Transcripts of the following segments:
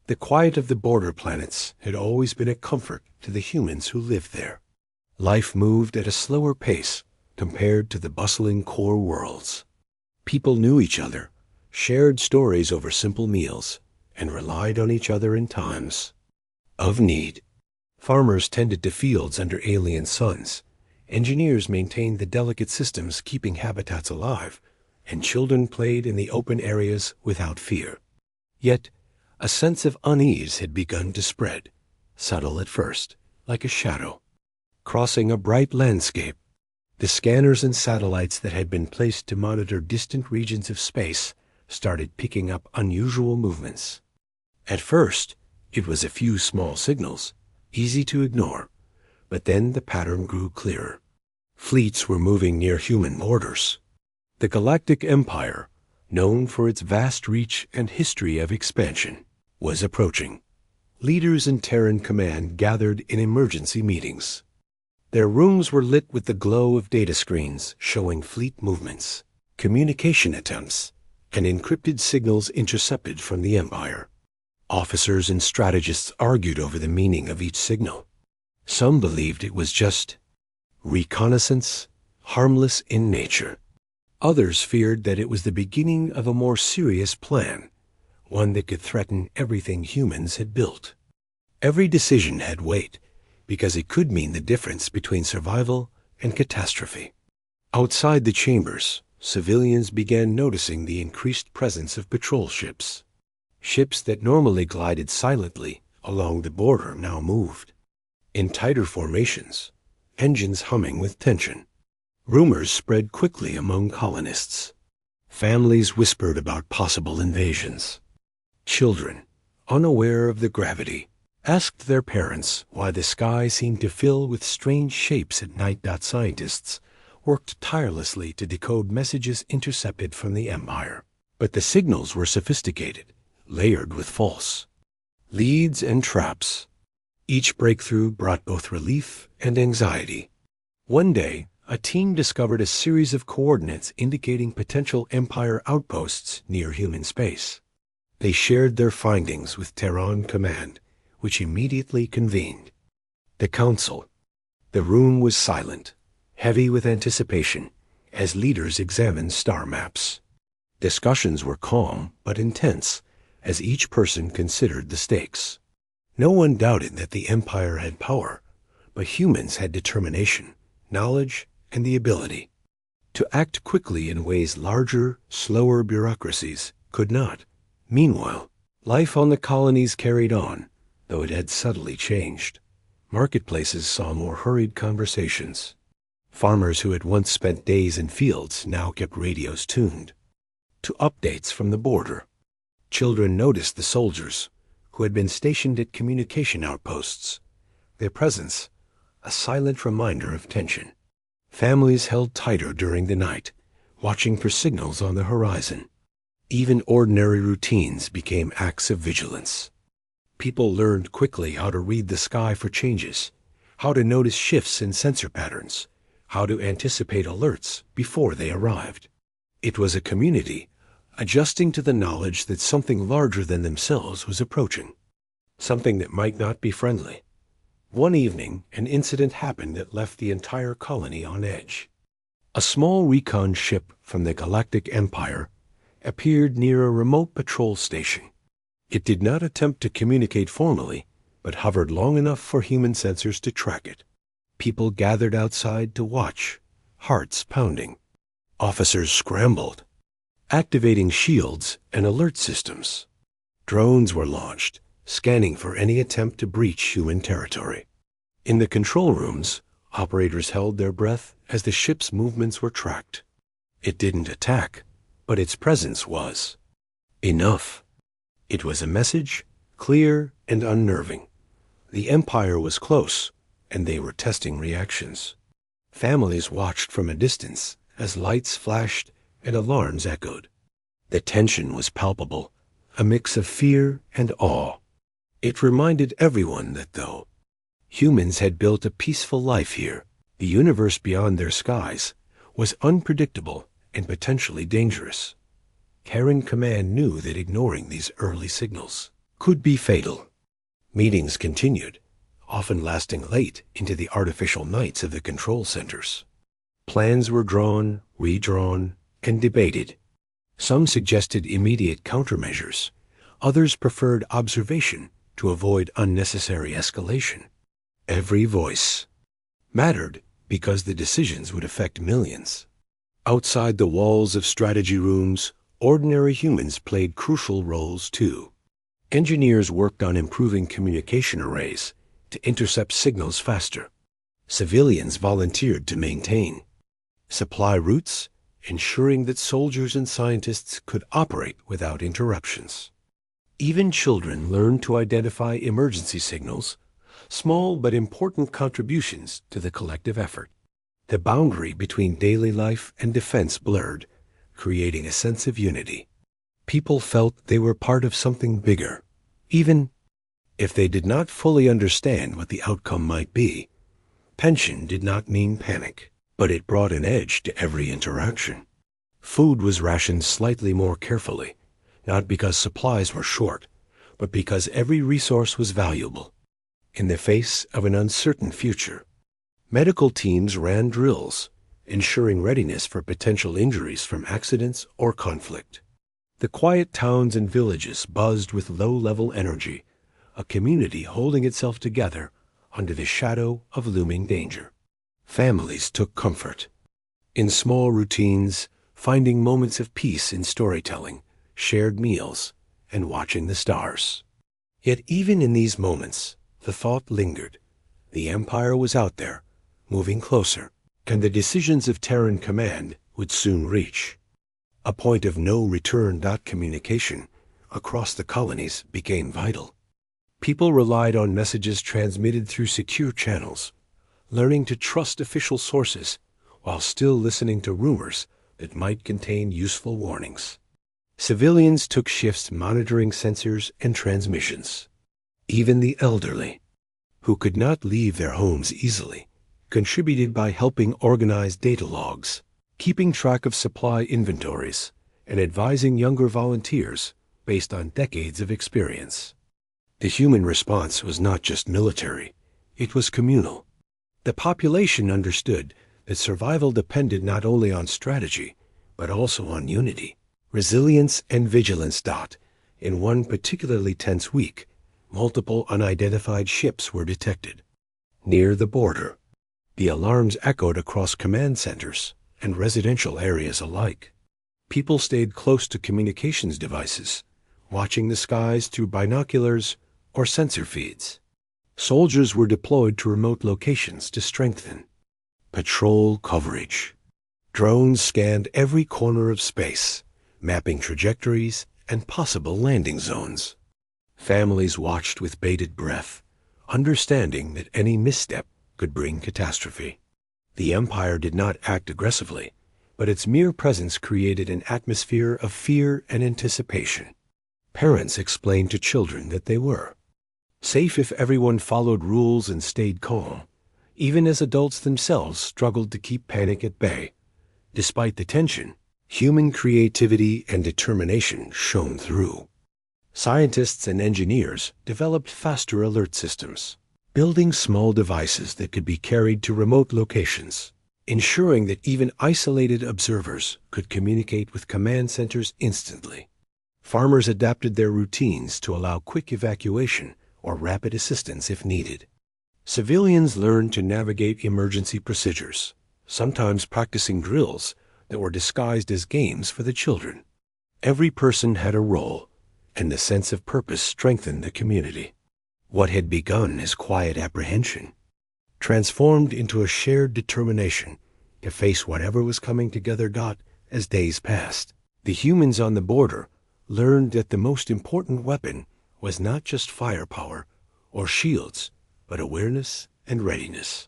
The quiet of the border planets had always been a comfort to the humans who lived there. Life moved at a slower pace compared to the bustling core worlds. People knew each other, shared stories over simple meals, and relied on each other in times of need. Farmers tended to fields under alien suns. Engineers maintained the delicate systems keeping habitats alive, and children played in the open areas without fear. Yet, a sense of unease had begun to spread, subtle at first, like a shadow. Crossing a bright landscape, the scanners and satellites that had been placed to monitor distant regions of space started picking up unusual movements. At first, it was a few small signals, easy to ignore, but then the pattern grew clearer. Fleets were moving near human borders. The Galactic Empire, known for its vast reach and history of expansion, was approaching. Leaders in Terran command gathered in emergency meetings. Their rooms were lit with the glow of data screens showing fleet movements, communication attempts, and encrypted signals intercepted from the Empire. Officers and strategists argued over the meaning of each signal. Some believed it was just reconnaissance, harmless in nature. Others feared that it was the beginning of a more serious plan, one that could threaten everything humans had built. Every decision had weight, because it could mean the difference between survival and catastrophe. Outside the chambers, civilians began noticing the increased presence of patrol ships. Ships that normally glided silently along the border now moved, in tighter formations, engines humming with tension. Rumors spread quickly among colonists. Families whispered about possible invasions. Children, unaware of the gravity, asked their parents why the sky seemed to fill with strange shapes at night. Scientists worked tirelessly to decode messages intercepted from the Empire, but the signals were sophisticated, layered with false leads and traps. Each breakthrough brought both relief and anxiety. One day, a team discovered a series of coordinates indicating potential Empire outposts near human space. They shared their findings with Terran Command, which immediately convened. The Council. The room was silent, heavy with anticipation, as leaders examined star maps. Discussions were calm but intense, as each person considered the stakes. No one doubted that the Empire had power, but humans had determination, knowledge, and the ability to act quickly in ways larger, slower bureaucracies could not. Meanwhile, life on the colonies carried on, though it had subtly changed. Marketplaces saw more hurried conversations. Farmers who had once spent days in fields now kept radios tuned to updates from the border. Children noticed the soldiers who had been stationed at communication outposts, their presence a silent reminder of tension. Families held tighter during the night, watching for signals on the horizon. Even ordinary routines became acts of vigilance. People learned quickly how to read the sky for changes, how to notice shifts in sensor patterns, how to anticipate alerts before they arrived. It was a community adjusting to the knowledge that something larger than themselves was approaching, something that might not be friendly. One evening, an incident happened that left the entire colony on edge. A small recon ship from the Galactic Empire appeared near a remote patrol station. It did not attempt to communicate formally, but hovered long enough for human sensors to track it. People gathered outside to watch, hearts pounding. Officers scrambled, activating shields and alert systems. Drones were launched, scanning for any attempt to breach human territory. In the control rooms, operators held their breath as the ship's movements were tracked. It didn't attack, but its presence was enough. It was a message, clear and unnerving. The Empire was close, and they were testing reactions. Families watched from a distance as lights flashed and alarms echoed. The tension was palpable, a mix of fear and awe. It reminded everyone that though humans had built a peaceful life here, the universe beyond their skies was unpredictable and potentially dangerous. Terran Command knew that ignoring these early signals could be fatal. Meetings continued, often lasting late into the artificial nights of the control centers. Plans were drawn, redrawn, and debated. Some suggested immediate countermeasures. Others preferred observation to avoid unnecessary escalation. Every voice mattered because the decisions would affect millions. Outside the walls of strategy rooms, ordinary humans played crucial roles too. Engineers worked on improving communication arrays to intercept signals faster. Civilians volunteered to maintain supply routes, ensuring that soldiers and scientists could operate without interruptions. Even children learned to identify emergency signals, small but important contributions to the collective effort. The boundary between daily life and defense blurred, creating a sense of unity. People felt they were part of something bigger, even if they did not fully understand what the outcome might be. Tension did not mean panic, but it brought an edge to every interaction. Food was rationed slightly more carefully, not because supplies were short, but because every resource was valuable. In the face of an uncertain future, medical teams ran drills, ensuring readiness for potential injuries from accidents or conflict. The quiet towns and villages buzzed with low-level energy, a community holding itself together under the shadow of looming danger. Families took comfort in small routines, finding moments of peace in storytelling, shared meals, and watching the stars. Yet even in these moments, the thought lingered. The Empire was out there, moving closer, and the decisions of Terran command would soon reach. A point of no return. Communication across the colonies became vital. People relied on messages transmitted through secure channels, learning to trust official sources while still listening to rumors that might contain useful warnings. Civilians took shifts monitoring sensors and transmissions. Even the elderly, who could not leave their homes easily, contributed by helping organize data logs, keeping track of supply inventories, and advising younger volunteers based on decades of experience. The human response was not just military, it was communal. The population understood that survival depended not only on strategy, but also on unity, resilience, and vigilance. In one particularly tense week, multiple unidentified ships were detected. Near the border, the alarms echoed across command centers and residential areas alike. People stayed close to communications devices, watching the skies through binoculars or sensor feeds. Soldiers were deployed to remote locations to strengthen patrol coverage. Drones scanned every corner of space, mapping trajectories and possible landing zones. Families watched with bated breath, understanding that any misstep could bring catastrophe. The Empire did not act aggressively, but its mere presence created an atmosphere of fear and anticipation. Parents explained to children that they were safe if everyone followed rules and stayed calm, even as adults themselves struggled to keep panic at bay. Despite the tension, human creativity and determination shone through. Scientists and engineers developed faster alert systems, building small devices that could be carried to remote locations, ensuring that even isolated observers could communicate with command centers instantly. Farmers adapted their routines to allow quick evacuation or rapid assistance if needed. Civilians learned to navigate emergency procedures, sometimes practicing drills that were disguised as games for the children. Every person had a role, and the sense of purpose strengthened the community. What had begun as quiet apprehension transformed into a shared determination to face whatever was coming together. As days passed, the humans on the border learned that the most important weapon was not just firepower or shields, but awareness and readiness.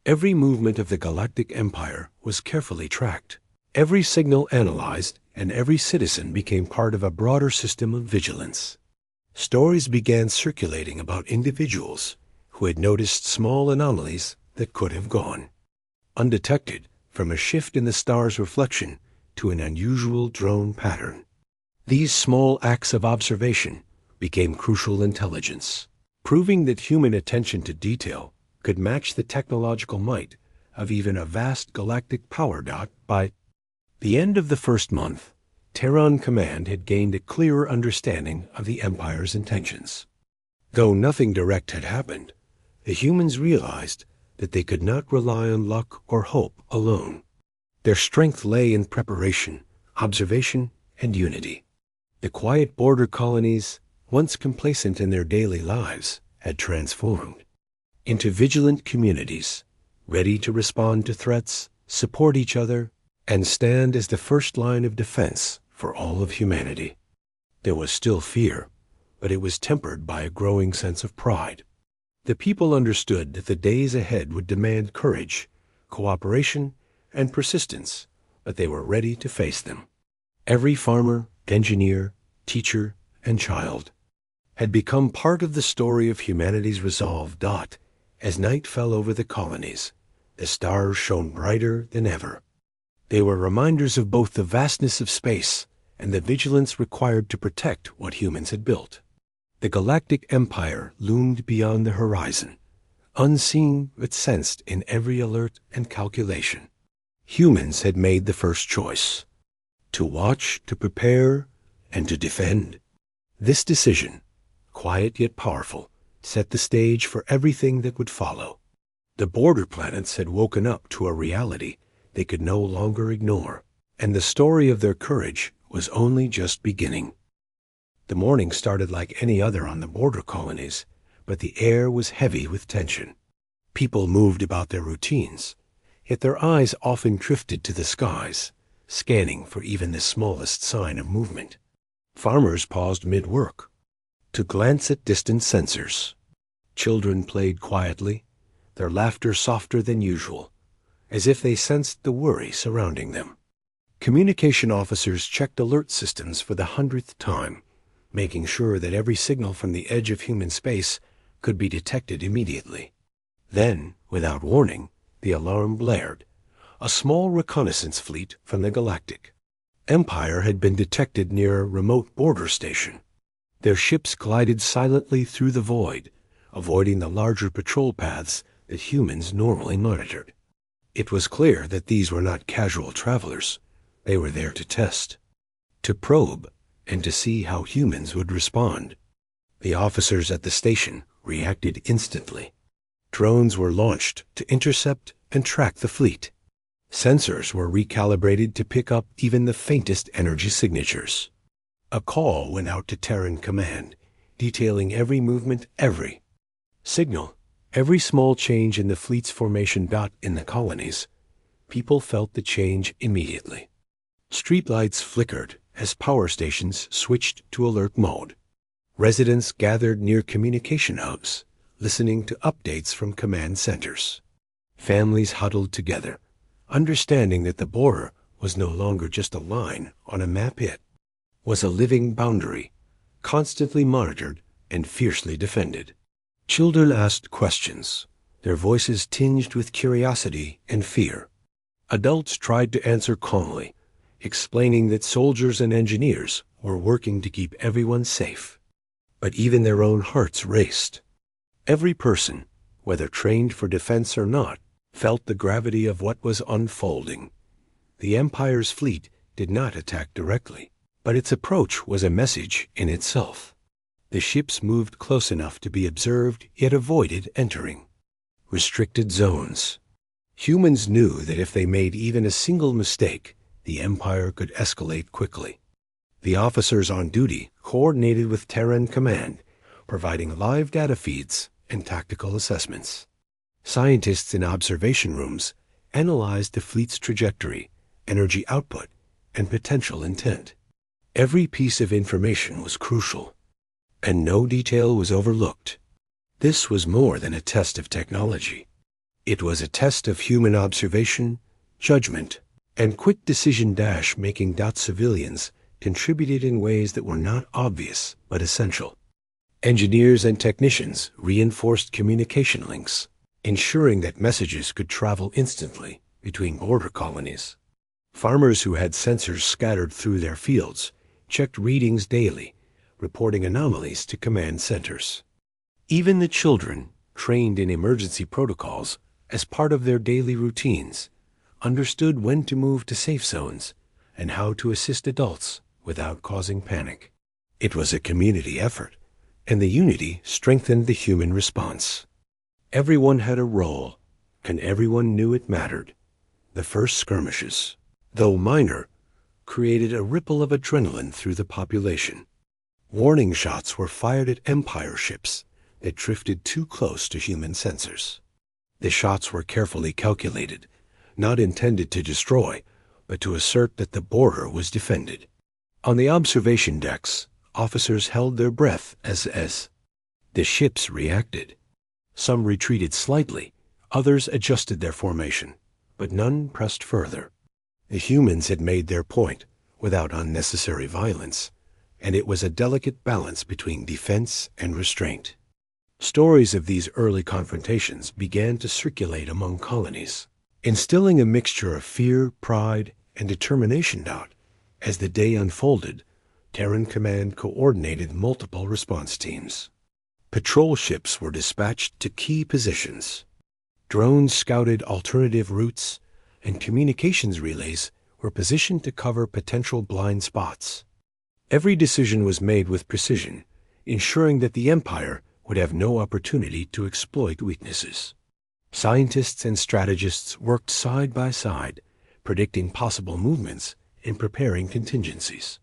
Every movement of the Galactic Empire was carefully tracked, every signal analyzed, and every citizen became part of a broader system of vigilance. Stories began circulating about individuals who had noticed small anomalies that could have gone undetected, from a shift in the star's reflection to an unusual drone pattern. These small acts of observation became crucial intelligence, proving that human attention to detail could match the technological might of even a vast galactic power dot. By the end of the first month, Terran Command had gained a clearer understanding of the Empire's intentions. Though nothing direct had happened, the humans realized that they could not rely on luck or hope alone. Their strength lay in preparation, observation, and unity. The quiet border colonies, once complacent in their daily lives, had transformed into vigilant communities, ready to respond to threats, support each other, and stand as the first line of defense for all of humanity. There was still fear, but it was tempered by a growing sense of pride. The people understood that the days ahead would demand courage, cooperation, and persistence, but they were ready to face them. Every farmer, engineer, teacher, and child had become part of the story of humanity's resolve. As night fell over the colonies, the stars shone brighter than ever. They were reminders of both the vastness of space and the vigilance required to protect what humans had built. The galactic empire loomed beyond the horizon, unseen but sensed in every alert and calculation. Humans had made the first choice: to watch, to prepare, and to defend. This decision, quiet yet powerful, set the stage for everything that would follow. The border planets had woken up to a reality they could no longer ignore, and the story of their courage was only just beginning. The morning started like any other on the border colonies, but the air was heavy with tension. People moved about their routines, yet their eyes often drifted to the skies, scanning for even the smallest sign of movement. Farmers paused mid-work to glance at distant sensors. Children played quietly, their laughter softer than usual, as if they sensed the worry surrounding them. Communication officers checked alert systems for the 100th time, making sure that every signal from the edge of human space could be detected immediately. Then, without warning, the alarm blared. A small reconnaissance fleet from the Galactic Empire had been detected near a remote border station. Their ships glided silently through the void, avoiding the larger patrol paths that humans normally monitored. It was clear that these were not casual travelers. They were there to test, to probe, and to see how humans would respond. The officers at the station reacted instantly. Drones were launched to intercept and track the fleet. Sensors were recalibrated to pick up even the faintest energy signatures. A call went out to Terran Command, detailing every movement, every signal, every small change in the fleet's formation. In the colonies, people felt the change immediately. Streetlights flickered as power stations switched to alert mode. Residents gathered near communication hubs, listening to updates from command centers. Families huddled together, understanding that the border was no longer just a line on a map. It was a living boundary, constantly monitored and fiercely defended. Children asked questions, their voices tinged with curiosity and fear. Adults tried to answer calmly, explaining that soldiers and engineers were working to keep everyone safe. But even their own hearts raced. Every person, whether trained for defense or not, felt the gravity of what was unfolding. The Empire's fleet did not attack directly, but its approach was a message in itself. The ships moved close enough to be observed, yet avoided entering restricted zones. Humans knew that if they made even a single mistake, the Empire could escalate quickly. The officers on duty coordinated with Terran Command, providing live data feeds and tactical assessments. Scientists in observation rooms analyzed the fleet's trajectory, energy output, and potential intent. Every piece of information was crucial, and no detail was overlooked. This was more than a test of technology. It was a test of human observation, judgment, and quick decision-making. Civilians contributed in ways that were not obvious but essential. Engineers and technicians reinforced communication links, ensuring that messages could travel instantly between border colonies. Farmers who had sensors scattered through their fields checked readings daily, reporting anomalies to command centers. Even the children, trained in emergency protocols as part of their daily routines, understood when to move to safe zones and how to assist adults without causing panic. It was a community effort, and the unity strengthened the human response. Everyone had a role, and everyone knew it mattered. The first skirmishes, though minor, created a ripple of adrenaline through the population. Warning shots were fired at Empire ships that drifted too close to human sensors. The shots were carefully calculated, not intended to destroy, but to assert that the border was defended. On the observation decks, officers held their breath as the ships reacted. Some retreated slightly, others adjusted their formation, but none pressed further. The humans had made their point without unnecessary violence, and it was a delicate balance between defense and restraint. Stories of these early confrontations began to circulate among colonies, instilling a mixture of fear, pride, and determination. As the day unfolded, Terran Command coordinated multiple response teams. Patrol ships were dispatched to key positions. Drones scouted alternative routes, and communications relays were positioned to cover potential blind spots. Every decision was made with precision, ensuring that the Empire would have no opportunity to exploit weaknesses. Scientists and strategists worked side by side, predicting possible movements and preparing contingencies.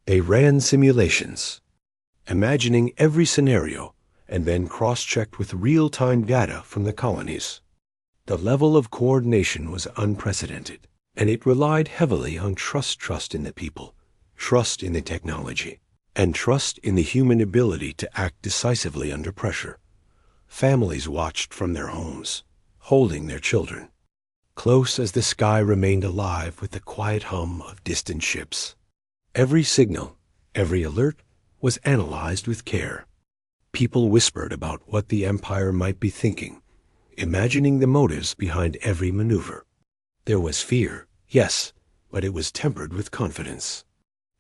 They ran simulations, imagining every scenario, and then cross-checked with real-time data from the colonies. The level of coordination was unprecedented, and it relied heavily on trust in the people, trust in the technology, and trust in the human ability to act decisively under pressure. Families watched from their homes, holding their children, close as the sky remained alive with the quiet hum of distant ships. Every signal, every alert, was analyzed with care. People whispered about what the Empire might be thinking, imagining the motives behind every maneuver. There was fear, yes, but it was tempered with confidence.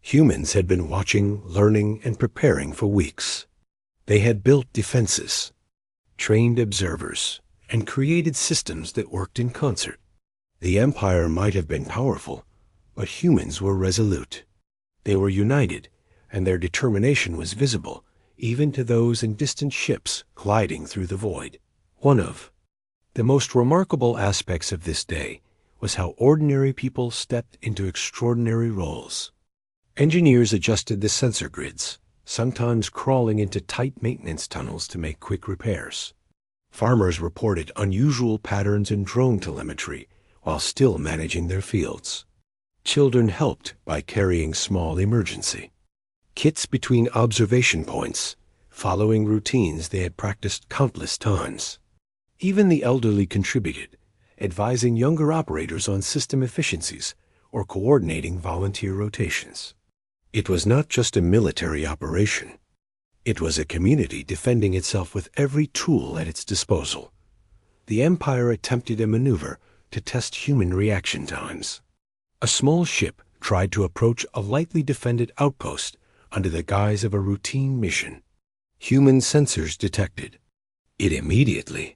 Humans had been watching, learning, and preparing for weeks. They had built defenses, trained observers, and created systems that worked in concert. The Empire might have been powerful, but humans were resolute. They were united, and their determination was visible, even to those in distant ships gliding through the void. One of the most remarkable aspects of this day was how ordinary people stepped into extraordinary roles. Engineers adjusted the sensor grids, sometimes crawling into tight maintenance tunnels to make quick repairs. Farmers reported unusual patterns in drone telemetry while still managing their fields. Children helped by carrying small emergency kits between observation points, following routines they had practiced countless times. Even the elderly contributed, advising younger operators on system efficiencies or coordinating volunteer rotations. It was not just a military operation. It was a community defending itself with every tool at its disposal. The Empire attempted a maneuver to test human reaction times. A small ship tried to approach a lightly defended outpost under the guise of a routine mission. Human sensors detected it immediately.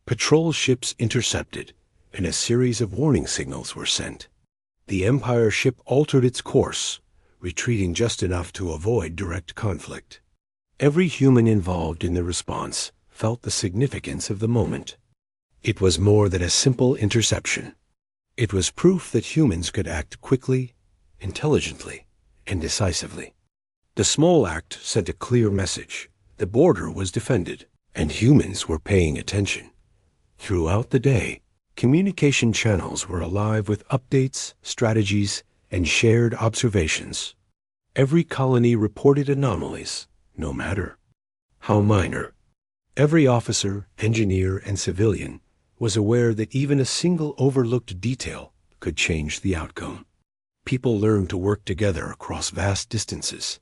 Patrol ships intercepted, and a series of warning signals were sent. The Empire ship altered its course, retreating just enough to avoid direct conflict. Every human involved in the response felt the significance of the moment. It was more than a simple interception. It was proof that humans could act quickly, intelligently, and decisively. The small act sent a clear message. The border was defended, and humans were paying attention. Throughout the day, communication channels were alive with updates, strategies, and shared observations. Every colony reported anomalies, no matter how minor. Every officer, engineer, and civilian was aware that even a single overlooked detail could change the outcome. People learned to work together across vast distances,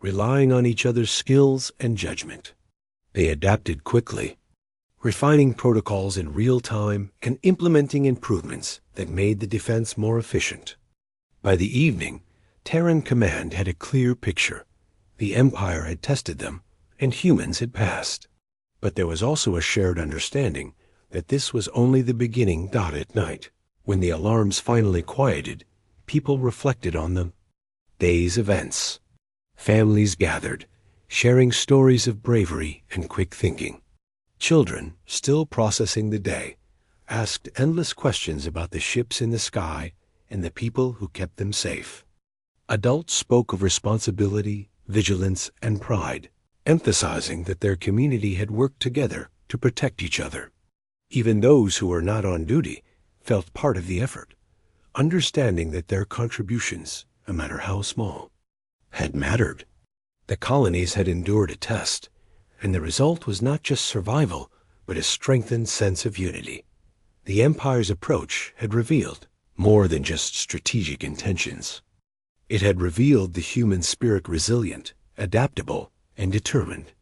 relying on each other's skills and judgment. They adapted quickly, refining protocols in real time and implementing improvements that made the defense more efficient. By the evening, Terran Command had a clear picture. The Empire had tested them, and humans had passed. But there was also a shared understanding that this was only the beginning. At night, when the alarms finally quieted, people reflected on the day's events. Families gathered, sharing stories of bravery and quick thinking. Children, still processing the day, asked endless questions about the ships in the sky and the people who kept them safe. Adults spoke of responsibility, vigilance, and pride, emphasizing that their community had worked together to protect each other. Even those who were not on duty felt part of the effort, understanding that their contributions, no matter how small, had mattered. The colonies had endured a test, and the result was not just survival, but a strengthened sense of unity. The Empire's approach had revealed more than just strategic intentions. It had revealed the human spirit resilient, adaptable, and determined.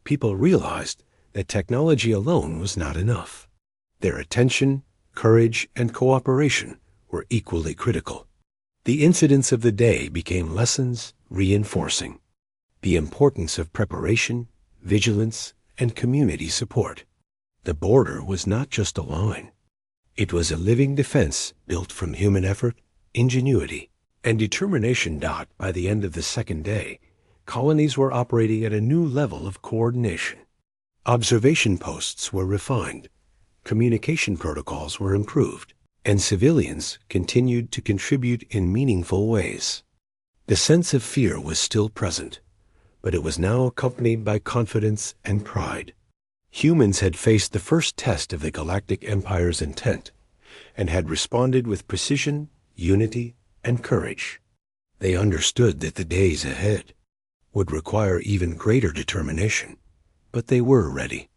People realized that technology alone was not enough. Their attention, courage, and cooperation were equally critical. The incidents of the day became lessons reinforcing the importance of preparation, vigilance, and community support. The border was not just a line. It was a living defense built from human effort, ingenuity, and determination. By the end of the second day, colonies were operating at a new level of coordination. Observation posts were refined, communication protocols were improved, and civilians continued to contribute in meaningful ways. The sense of fear was still present, but it was now accompanied by confidence and pride. Humans had faced the first test of the Galactic Empire's intent and had responded with precision, unity, and courage. They understood that the days ahead would require even greater determination, but they were ready.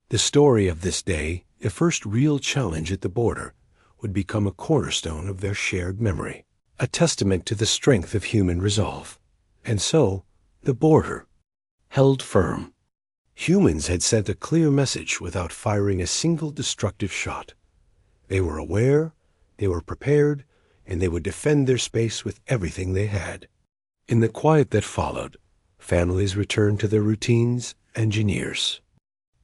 The story of this day, the first real challenge at the border, would become a cornerstone of their shared memory, a testament to the strength of human resolve. And so, the border held firm. Humans had sent a clear message without firing a single destructive shot. They were aware, they were prepared, and they would defend their space with everything they had. In the quiet that followed, families returned to their routines. Engineers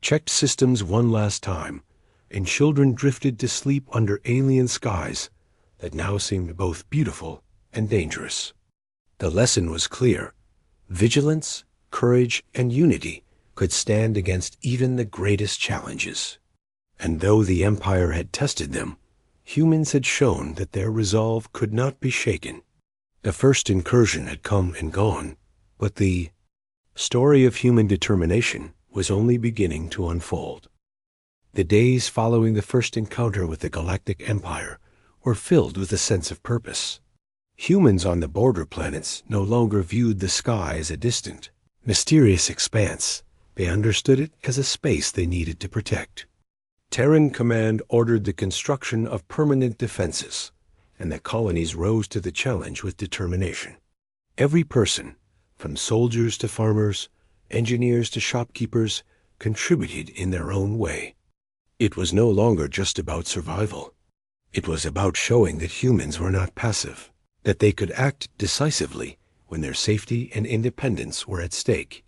checked systems one last time, and children drifted to sleep under alien skies that now seemed both beautiful and dangerous. The lesson was clear. Vigilance, courage, and unity could stand against even the greatest challenges. And though the Empire had tested them, humans had shown that their resolve could not be shaken. The first incursion had come and gone, but the story of human determination was only beginning to unfold. The days following the first encounter with the Galactic Empire were filled with a sense of purpose. Humans on the border planets no longer viewed the sky as a distant, mysterious expanse. They understood it as a space they needed to protect. Terran Command ordered the construction of permanent defenses, and the colonies rose to the challenge with determination. Every person, from soldiers to farmers, engineers to shopkeepers, contributed in their own way. It was no longer just about survival. It was about showing that humans were not passive, that they could act decisively when their safety and independence were at stake.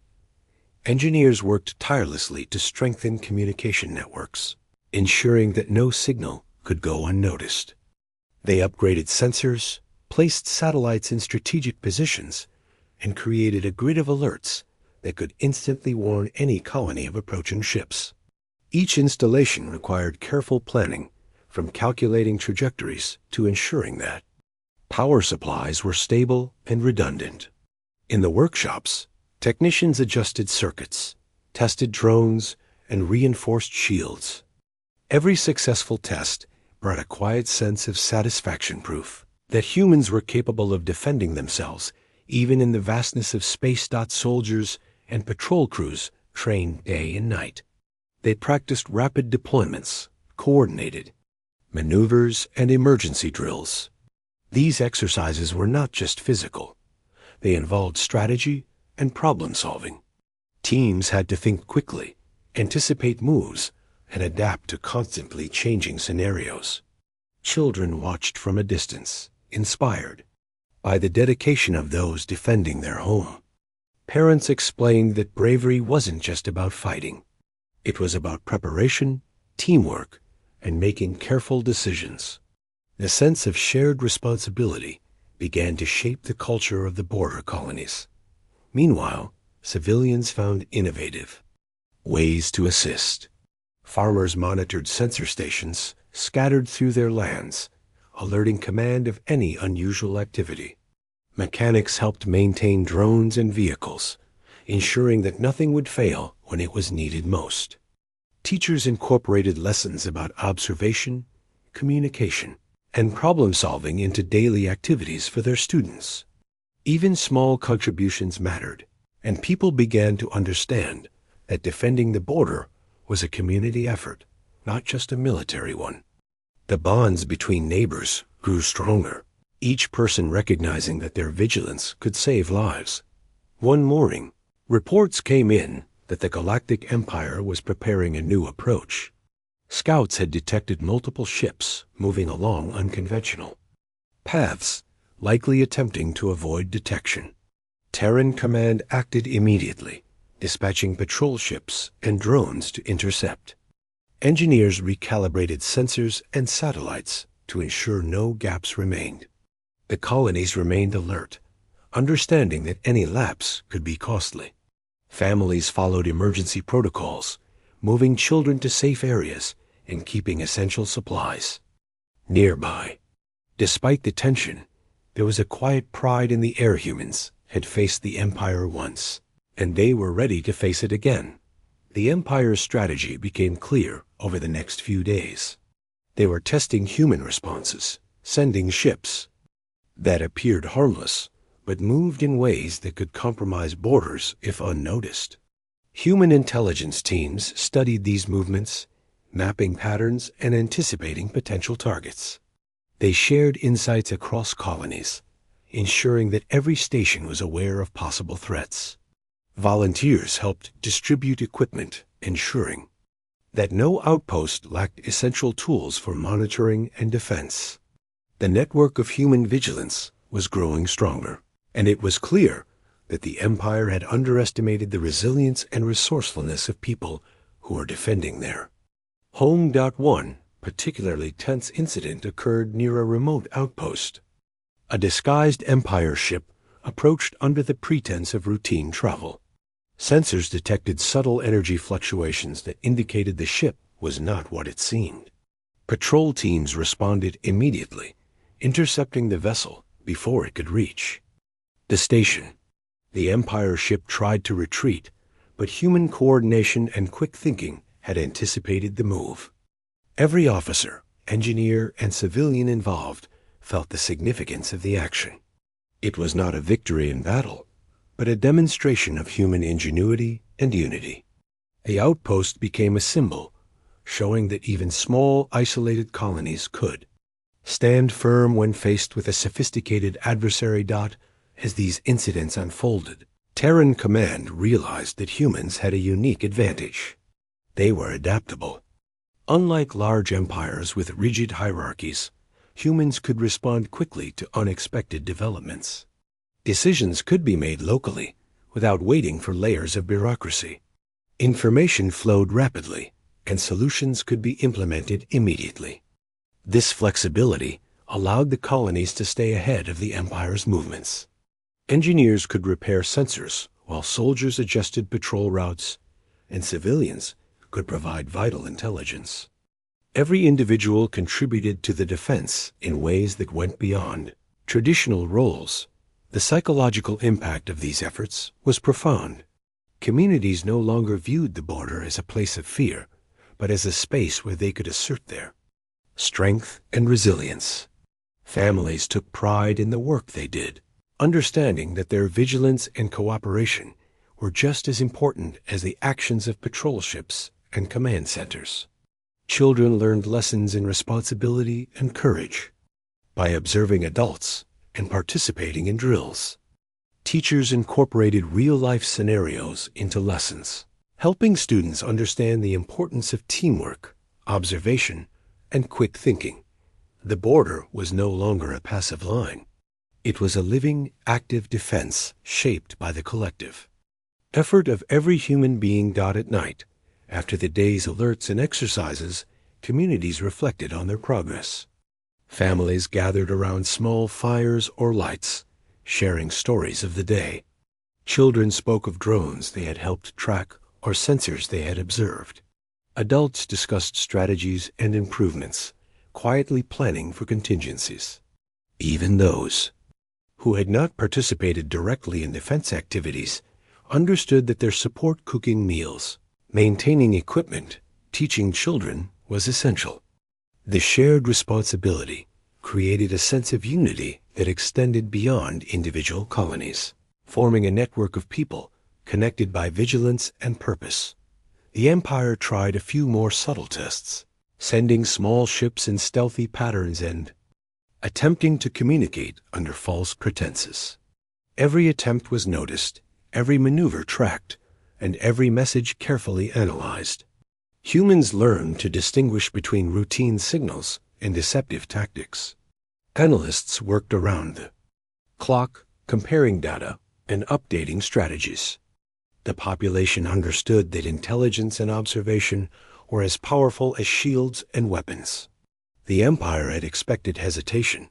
Engineers worked tirelessly to strengthen communication networks, ensuring that no signal could go unnoticed. They upgraded sensors, placed satellites in strategic positions, and created a grid of alerts that could instantly warn any colony of approaching ships. Each installation required careful planning, from calculating trajectories to ensuring that power supplies were stable and redundant. In the workshops, technicians adjusted circuits, tested drones, and reinforced shields. Every successful test brought a quiet sense of satisfaction, proof that humans were capable of defending themselves even in the vastness of space. Soldiers and patrol crews trained day and night. They practiced rapid deployments, coordinated maneuvers, and emergency drills. These exercises were not just physical. They involved strategy and problem solving. Teams had to think quickly, anticipate moves, and adapt to constantly changing scenarios. Children watched from a distance, inspired by the dedication of those defending their home. Parents explained that bravery wasn't just about fighting. It was about preparation, teamwork, and making careful decisions. The sense of shared responsibility began to shape the culture of the border colonies. Meanwhile, civilians found innovative ways to assist. Farmers monitored sensor stations scattered through their lands, alerting command of any unusual activity. Mechanics helped maintain drones and vehicles, ensuring that nothing would fail when it was needed most. Teachers incorporated lessons about observation, communication, and problem-solving into daily activities for their students. Even small contributions mattered, and people began to understand that defending the border was a community effort, not just a military one. The bonds between neighbors grew stronger, each person recognizing that their vigilance could save lives. One morning, reports came in that the Galactic Empire was preparing a new approach. Scouts had detected multiple ships moving along unconventional paths, likely attempting to avoid detection. Terran Command acted immediately, dispatching patrol ships and drones to intercept. Engineers recalibrated sensors and satellites to ensure no gaps remained. The colonies remained alert, understanding that any lapse could be costly. Families followed emergency protocols, moving children to safe areas and keeping essential supplies nearby. Despite the tension, there was a quiet pride in the air humans had faced the Empire once, and they were ready to face it again. The Empire's strategy became clear over the next few days. They were testing human responses, sending ships that appeared harmless, but moved in ways that could compromise borders if unnoticed. Human intelligence teams studied these movements, mapping patterns and anticipating potential targets. They shared insights across colonies, ensuring that every station was aware of possible threats. Volunteers helped distribute equipment, ensuring that no outpost lacked essential tools for monitoring and defense. The network of human vigilance was growing stronger, and it was clear that the Empire had underestimated the resilience and resourcefulness of people who were defending there. One particularly tense incident occurred near a remote outpost. A disguised Empire ship approached under the pretense of routine travel. Sensors detected subtle energy fluctuations that indicated the ship was not what it seemed. Patrol teams responded immediately, intercepting the vessel before it could reach the station. The Empire ship tried to retreat, but human coordination and quick thinking had anticipated the move. Every officer, engineer, and civilian involved felt the significance of the action. It was not a victory in battle, but a demonstration of human ingenuity and unity. The outpost became a symbol, showing that even small, isolated colonies could stand firm when faced with a sophisticated adversary. As these incidents unfolded, Terran Command realized that humans had a unique advantage. They were adaptable. Unlike large empires with rigid hierarchies, humans could respond quickly to unexpected developments. Decisions could be made locally without waiting for layers of bureaucracy. Information flowed rapidly, and solutions could be implemented immediately. This flexibility allowed the colonies to stay ahead of the Empire's movements. Engineers could repair sensors while soldiers adjusted patrol routes, and civilians could provide vital intelligence. Every individual contributed to the defense in ways that went beyond traditional roles. The psychological impact of these efforts was profound. Communities no longer viewed the border as a place of fear, but as a space where they could assert their strength and resilience. Families took pride in the work they did, understanding that their vigilance and cooperation were just as important as the actions of patrol ships and command centers. Children learned lessons in responsibility and courage by observing adults and participating in drills. Teachers incorporated real-life scenarios into lessons, helping students understand the importance of teamwork, observation, and quick thinking. The border was no longer a passive line. It was a living, active defense shaped by the collective. effort of every human being. At night, after the day's alerts and exercises, communities reflected on their progress. Families gathered around small fires or lights, sharing stories of the day. Children spoke of drones they had helped track or sensors they had observed. Adults discussed strategies and improvements, quietly planning for contingencies. Even those who had not participated directly in defense activities understood that their support cooking meals, maintaining equipment, teaching children was essential. The shared responsibility created a sense of unity that extended beyond individual colonies, forming a network of people connected by vigilance and purpose. The Empire tried a few more subtle tests, sending small ships in stealthy patterns and attempting to communicate under false pretenses. Every attempt was noticed, every maneuver tracked, and every message carefully analyzed. Humans learned to distinguish between routine signals and deceptive tactics. Analysts worked around the clock, comparing data and updating strategies. The population understood that intelligence and observation were as powerful as shields and weapons. The Empire had expected hesitation,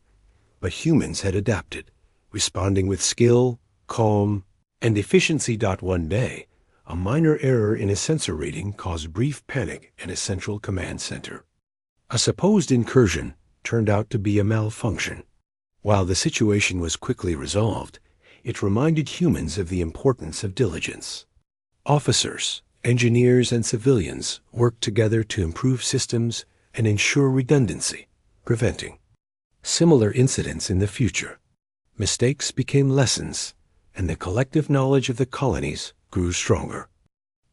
but humans had adapted, responding with skill, calm, and efficiency. One day, a minor error in a sensor reading caused brief panic in a central command center. A supposed incursion turned out to be a malfunction. While the situation was quickly resolved, it reminded humans of the importance of diligence. Officers, engineers, and civilians worked together to improve systems and ensure redundancy, preventing similar incidents in the future. Mistakes became lessons, and the collective knowledge of the colonies grew stronger.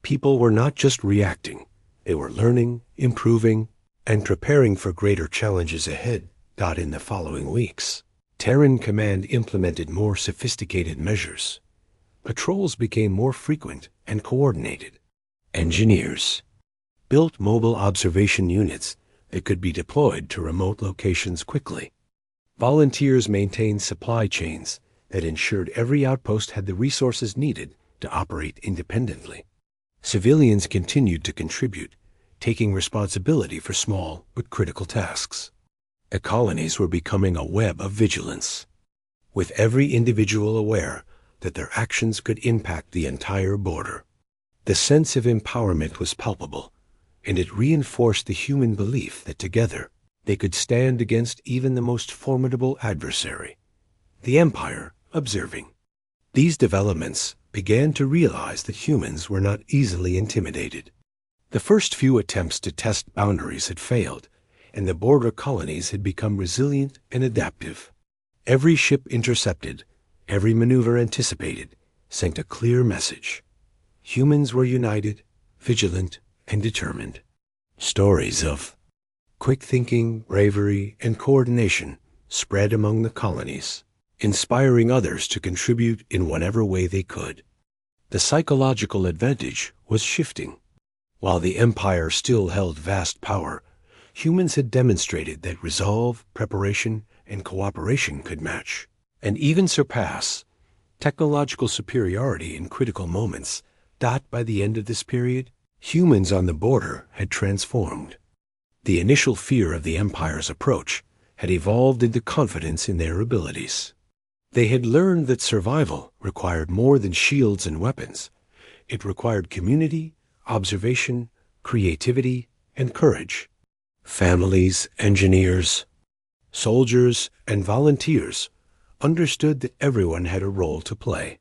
People were not just reacting, they were learning, improving, and preparing for greater challenges ahead. In the following weeks, Terran Command implemented more sophisticated measures. Patrols became more frequent and coordinated. Engineers built mobile observation units that could be deployed to remote locations quickly. Volunteers maintained supply chains that ensured every outpost had the resources needed to operate independently. Civilians continued to contribute, taking responsibility for small but critical tasks. The colonies were becoming a web of vigilance, with every individual aware that their actions could impact the entire border. The sense of empowerment was palpable, and it reinforced the human belief that together they could stand against even the most formidable adversary. The Empire, observing these developments, began to realize that humans were not easily intimidated. The first few attempts to test boundaries had failed, and the border colonies had become resilient and adaptive. Every ship intercepted, every maneuver anticipated, sent a clear message. Humans were united, vigilant, and determined. Stories of quick thinking, bravery, and coordination spread among the colonies, inspiring others to contribute in whatever way they could. The psychological advantage was shifting. While the Empire still held vast power, humans had demonstrated that resolve, preparation, and cooperation could match, and even surpass, technological superiority in critical moments. By the end of this period, humans on the border had transformed. The initial fear of the Empire's approach had evolved into confidence in their abilities. They had learned that survival required more than shields and weapons. It required community, observation, creativity, and courage. Families, engineers, soldiers, and volunteers understood that everyone had a role to play.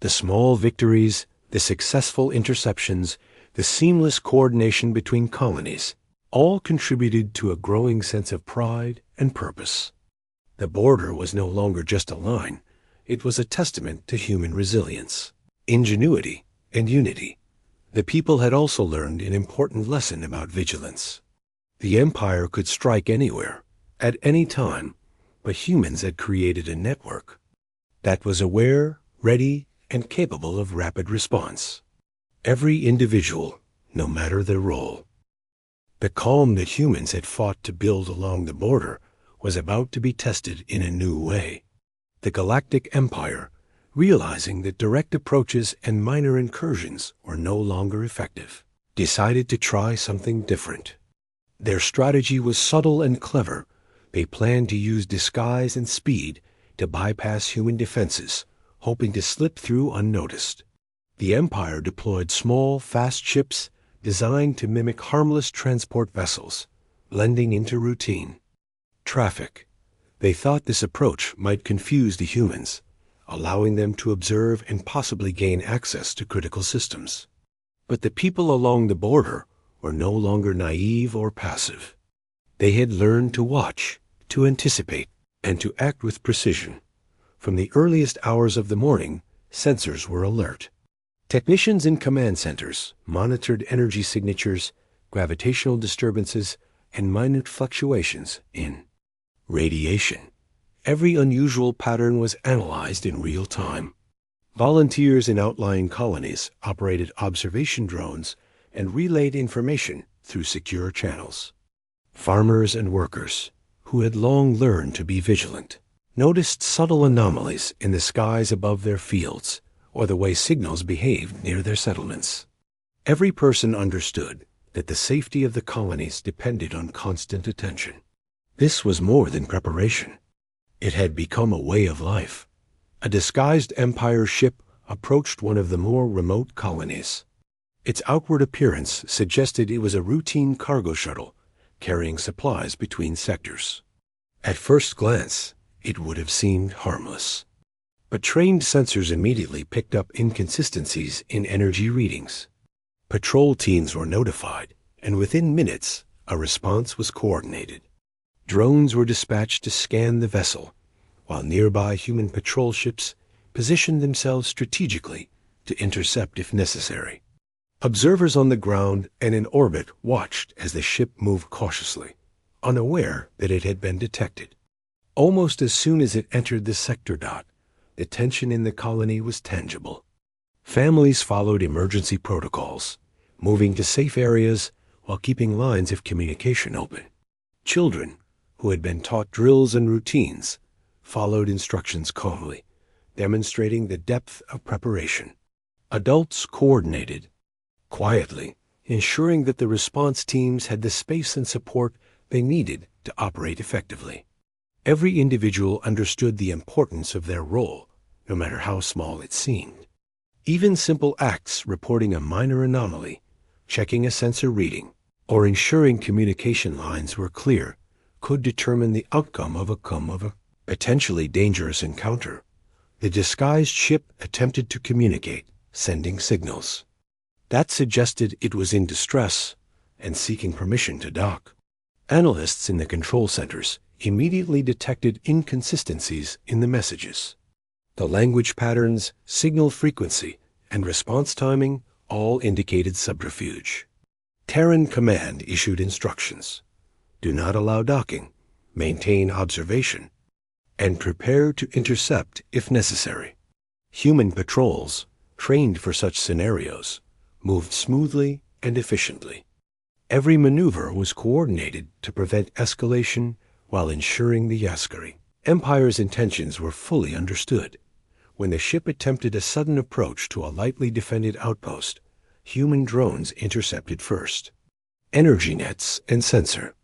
The small victories, the successful interceptions, the seamless coordination between colonies all contributed to a growing sense of pride and purpose. The border was no longer just a line. It was a testament to human resilience, ingenuity, and unity. The people had also learned an important lesson about vigilance. The Empire could strike anywhere, at any time, but humans had created a network that was aware, ready, and capable of rapid response. Every individual, no matter their role. The calm that humans had fought to build along the border was about to be tested in a new way. The Galactic Empire, realizing that direct approaches and minor incursions were no longer effective, decided to try something different. Their strategy was subtle and clever. They planned to use disguise and speed to bypass human defenses, hoping to slip through unnoticed. The Empire deployed small, fast ships designed to mimic harmless transport vessels, blending into routine traffic. They thought this approach might confuse the humans, allowing them to observe and possibly gain access to critical systems. But the people along the border were no longer naive or passive. They had learned to watch, to anticipate, and to act with precision. From the earliest hours of the morning, sensors were alert. Technicians in command centers monitored energy signatures, gravitational disturbances, and minute fluctuations in radiation. Every unusual pattern was analyzed in real time. Volunteers in outlying colonies operated observation drones and relayed information through secure channels. Farmers and workers, who had long learned to be vigilant, noticed subtle anomalies in the skies above their fields or the way signals behaved near their settlements. Every person understood that the safety of the colonies depended on constant attention. This was more than preparation. It had become a way of life. A disguised Empire ship approached one of the more remote colonies. Its outward appearance suggested it was a routine cargo shuttle carrying supplies between sectors. At first glance, it would have seemed harmless. But trained sensors immediately picked up inconsistencies in energy readings. Patrol teams were notified, and within minutes, a response was coordinated. Drones were dispatched to scan the vessel, while nearby human patrol ships positioned themselves strategically to intercept if necessary. Observers on the ground and in orbit watched as the ship moved cautiously, unaware that it had been detected. Almost as soon as it entered the sector dot, the tension in the colony was tangible. Families followed emergency protocols, moving to safe areas while keeping lines of communication open. Children, who had been taught drills and routines, followed instructions calmly, demonstrating the depth of preparation. Adults coordinated quietly, ensuring that the response teams had the space and support they needed to operate effectively. Every individual understood the importance of their role, no matter how small it seemed. Even simple acts reporting a minor anomaly, checking a sensor reading, or ensuring communication lines were clear could determine the outcome of a potentially dangerous encounter. The disguised ship attempted to communicate, sending signals. That suggested it was in distress and seeking permission to dock. Analysts in the control centers immediately detected inconsistencies in the messages. The language patterns, signal frequency, and response timing all indicated subterfuge. Terran Command issued instructions. Do not allow docking, maintain observation, and prepare to intercept if necessary. Human patrols, trained for such scenarios, moved smoothly and efficiently. Every maneuver was coordinated to prevent escalation while ensuring the Yaskari. Empire's intentions were fully understood. When the ship attempted a sudden approach to a lightly defended outpost, human drones intercepted first. Energy nets and sensor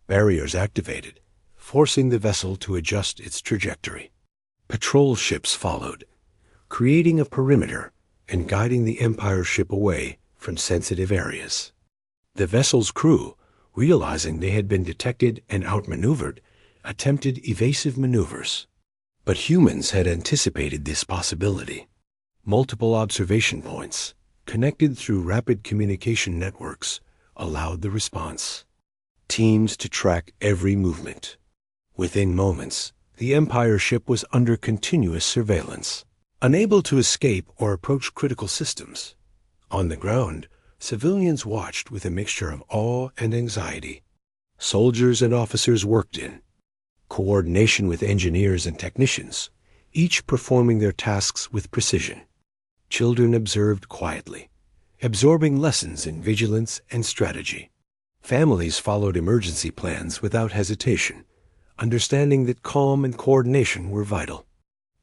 barriers activated, forcing the vessel to adjust its trajectory. Patrol ships followed, creating a perimeter and guiding the Empire ship away from sensitive areas. The vessel's crew, realizing they had been detected and outmaneuvered, attempted evasive maneuvers. But humans had anticipated this possibility. Multiple observation points, connected through rapid communication networks, allowed the response. Teams to track every movement. Within moments, the Empire ship was under continuous surveillance, unable to escape or approach critical systems. On the ground, civilians watched with a mixture of awe and anxiety. Soldiers and officers worked in coordination with engineers and technicians, each performing their tasks with precision. Children observed quietly, absorbing lessons in vigilance and strategy. Families followed emergency plans without hesitation, understanding that calm and coordination were vital.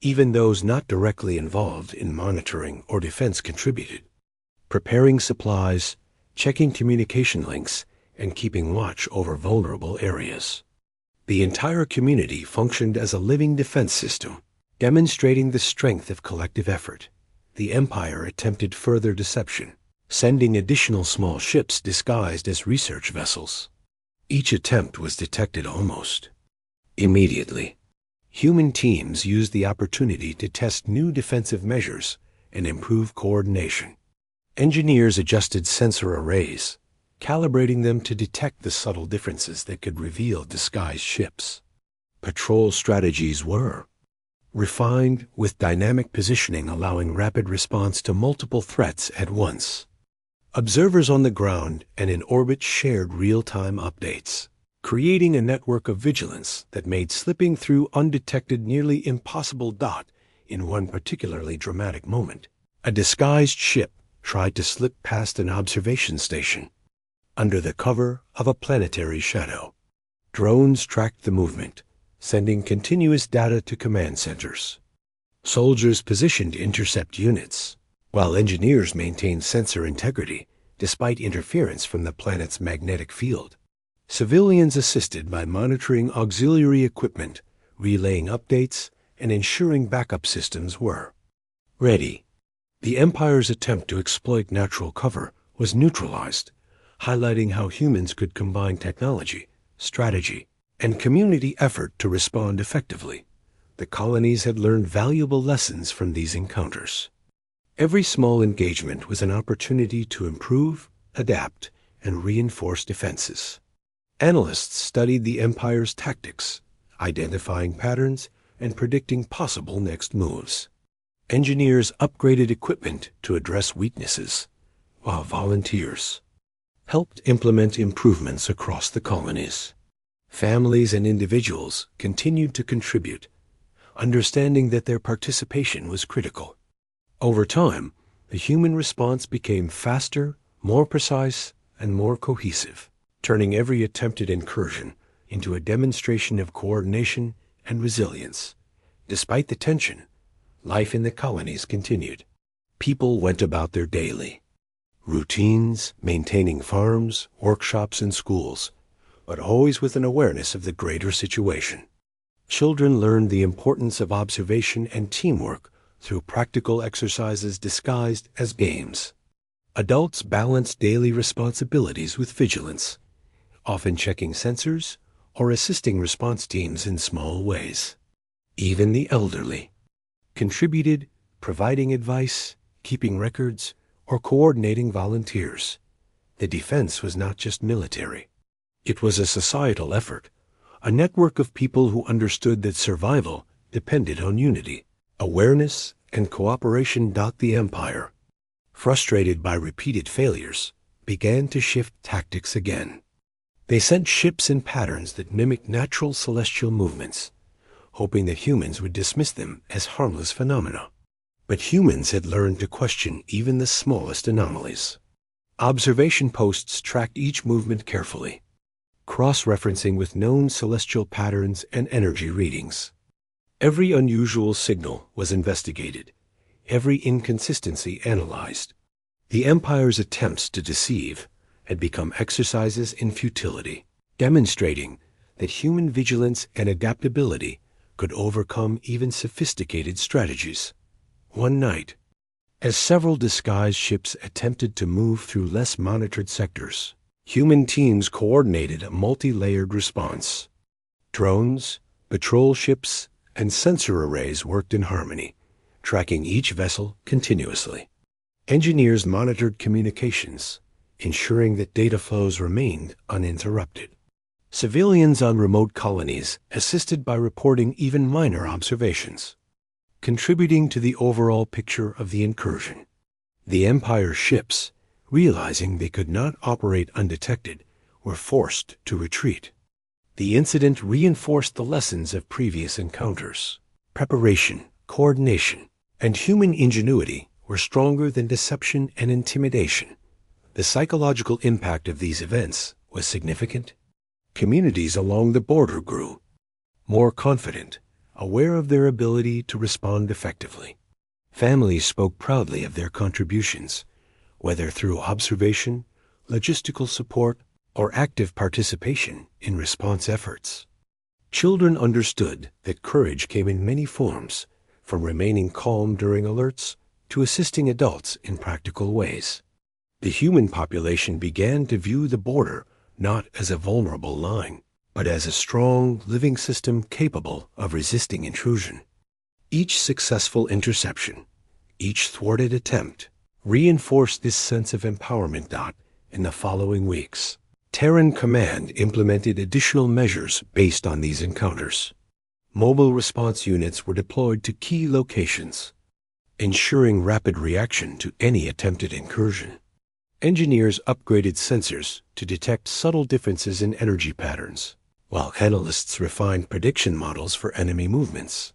Even those not directly involved in monitoring or defense contributed, preparing supplies, checking communication links, and keeping watch over vulnerable areas. The entire community functioned as a living defense system, demonstrating the strength of collective effort. The Empire attempted further deception, sending additional small ships disguised as research vessels. Each attempt was detected almost immediately. Human teams used the opportunity to test new defensive measures and improve coordination. Engineers adjusted sensor arrays, calibrating them to detect the subtle differences that could reveal disguised ships. Patrol strategies were refined, with dynamic positioning allowing rapid response to multiple threats at once. Observers on the ground and in orbit shared real-time updates, creating a network of vigilance that made slipping through undetected nearly impossible. In one particularly dramatic moment, a disguised ship tried to slip past an observation station. Under the cover of a planetary shadow, drones tracked the movement, sending continuous data to command centers. Soldiers positioned intercept units, while engineers maintained sensor integrity despite interference from the planet's magnetic field. Civilians assisted by monitoring auxiliary equipment, relaying updates, and ensuring backup systems were ready. The Empire's attempt to exploit natural cover was neutralized, highlighting how humans could combine technology, strategy, and community effort to respond effectively. The colonies had learned valuable lessons from these encounters. Every small engagement was an opportunity to improve, adapt, and reinforce defenses. Analysts studied the Empire's tactics, identifying patterns and predicting possible next moves. Engineers upgraded equipment to address weaknesses, while volunteers helped implement improvements across the colonies. Families and individuals continued to contribute, understanding that their participation was critical. Over time, the human response became faster, more precise, and more cohesive, turning every attempted incursion into a demonstration of coordination and resilience. Despite the tension, life in the colonies continued. People went about their daily routines, maintaining farms, workshops, and schools, but always with an awareness of the greater situation. Children learned the importance of observation and teamwork through practical exercises disguised as games. Adults balanced daily responsibilities with vigilance, often checking sensors or assisting response teams in small ways. Even the elderly contributed, providing advice, keeping records, or coordinating volunteers. The defense was not just military. It was a societal effort, a network of people who understood that survival depended on unity, awareness, and cooperation. The Empire, frustrated by repeated failures, began to shift tactics again. They sent ships in patterns that mimicked natural celestial movements, hoping that humans would dismiss them as harmless phenomena. But humans had learned to question even the smallest anomalies. Observation posts tracked each movement carefully, cross-referencing with known celestial patterns and energy readings. Every unusual signal was investigated, every inconsistency analyzed. The Empire's attempts to deceive had become exercises in futility, demonstrating that human vigilance and adaptability could overcome even sophisticated strategies. One night, as several disguised ships attempted to move through less monitored sectors, human teams coordinated a multi-layered response. Drones, patrol ships, and sensor arrays worked in harmony, tracking each vessel continuously. Engineers monitored communications, ensuring that data flows remained uninterrupted. Civilians on remote colonies assisted by reporting even minor observations, contributing to the overall picture of the incursion. The Empire's ships, realizing they could not operate undetected, were forced to retreat. The incident reinforced the lessons of previous encounters. Preparation, coordination, and human ingenuity were stronger than deception and intimidation. The psychological impact of these events was significant. Communities along the border grew more confident, aware of their ability to respond effectively. Families spoke proudly of their contributions, whether through observation, logistical support, or active participation in response efforts. Children understood that courage came in many forms, from remaining calm during alerts to assisting adults in practical ways. The human population began to view the border not as a vulnerable line, but as a strong, living system capable of resisting intrusion. Each successful interception, each thwarted attempt, reinforced this sense of empowerment. In the following weeks, Terran Command implemented additional measures based on these encounters. Mobile response units were deployed to key locations, ensuring rapid reaction to any attempted incursion. Engineers upgraded sensors to detect subtle differences in energy patterns, while analysts refined prediction models for enemy movements.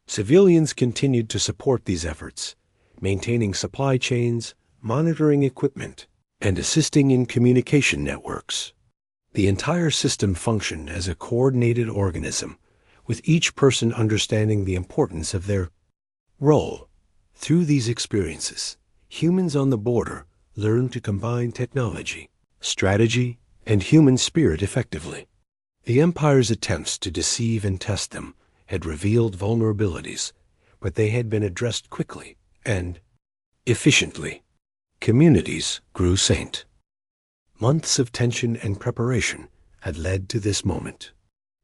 Civilians continued to support these efforts, maintaining supply chains, monitoring equipment, and assisting in communication networks. The entire system functioned as a coordinated organism, with each person understanding the importance of their role. Through these experiences, humans on the border learned to combine technology, strategy, and human spirit effectively. The Empire's attempts to deceive and test them had revealed vulnerabilities, but they had been addressed quickly and efficiently. Communities grew saint. Months of tension and preparation had led to this moment.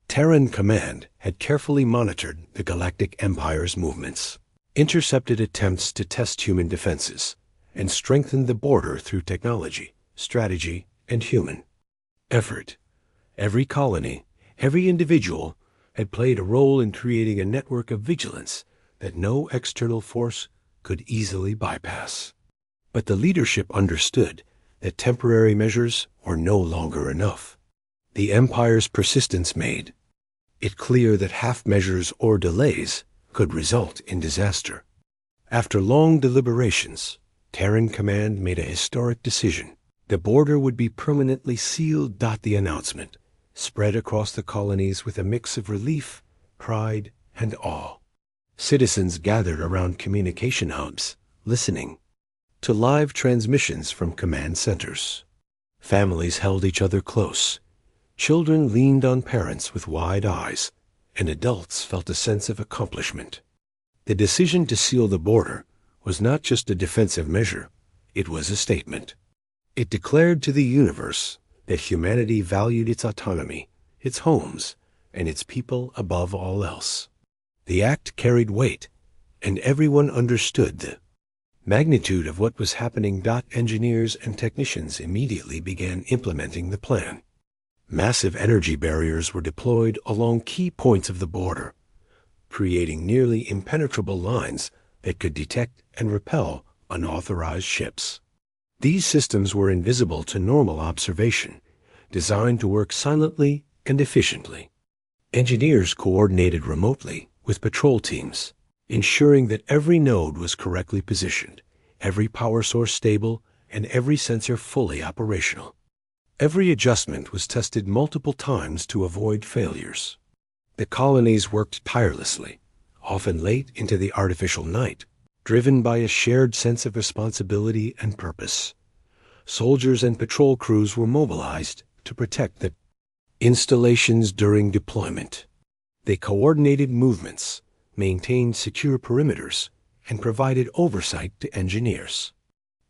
Terran Command had carefully monitored the Galactic Empire's movements, intercepted attempts to test human defenses, and strengthened the border through technology, strategy, and human effort. Every colony, every individual had played a role in creating a network of vigilance that no external force could easily bypass. But the leadership understood that temporary measures were no longer enough. The Empire's persistence made it clear that half measures or delays could result in disaster. After long deliberations, Terran Command made a historic decision. The border would be permanently sealed. The announcement spread across the colonies with a mix of relief, pride, and awe. Citizens gathered around communication hubs, listening to live transmissions from command centers. Families held each other close. Children leaned on parents with wide eyes, and adults felt a sense of accomplishment. The decision to seal the border was not just a defensive measure, it was a statement. It declared to the universe that humanity valued its autonomy, its homes, and its people above all else. The act carried weight, and everyone understood the magnitude of what was happening. Engineers and technicians immediately began implementing the plan. Massive energy barriers were deployed along key points of the border, creating nearly impenetrable lines that could detect and repel unauthorized ships. These systems were invisible to normal observation, designed to work silently and efficiently. Engineers coordinated remotely with patrol teams, ensuring that every node was correctly positioned, every power source stable, and every sensor fully operational. Every adjustment was tested multiple times to avoid failures. The colonies worked tirelessly, often late into the artificial night, driven by a shared sense of responsibility and purpose. Soldiers and patrol crews were mobilized to protect the installations during deployment. They coordinated movements, maintained secure perimeters, and provided oversight to engineers.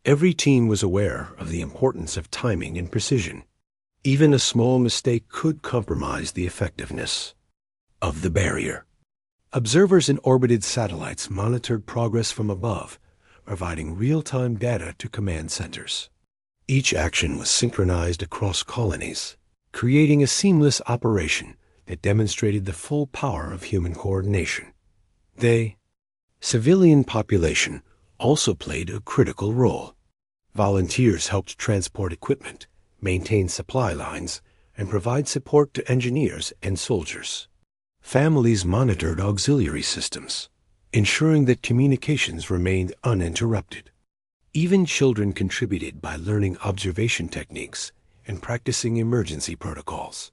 Every team was aware of the importance of timing and precision. Even a small mistake could compromise the effectiveness of the barrier. Observers in orbited satellites monitored progress from above, providing real-time data to command centers. Each action was synchronized across colonies, creating a seamless operation that demonstrated the full power of human coordination. The civilian population also played a critical role. Volunteers helped transport equipment, maintain supply lines, and provide support to engineers and soldiers. Families monitored auxiliary systems, ensuring that communications remained uninterrupted. Even children contributed by learning observation techniques and practicing emergency protocols.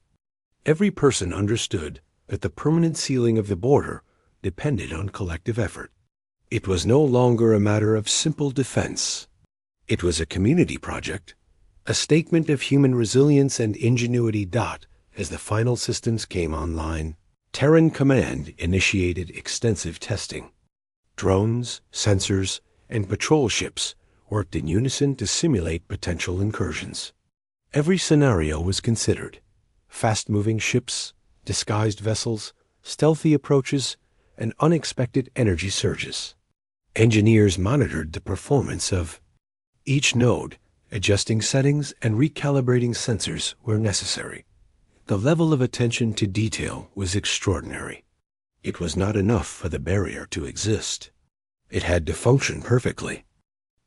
Every person understood that the permanent sealing of the border depended on collective effort. It was no longer a matter of simple defense. It was a community project, a statement of human resilience and ingenuity. As the final systems came online, Terran Command initiated extensive testing. Drones, sensors, and patrol ships worked in unison to simulate potential incursions. Every scenario was considered: fast-moving ships, disguised vessels, stealthy approaches, and unexpected energy surges. Engineers monitored the performance of each node, adjusting settings and recalibrating sensors where necessary. The level of attention to detail was extraordinary. It was not enough for the barrier to exist. It had to function perfectly.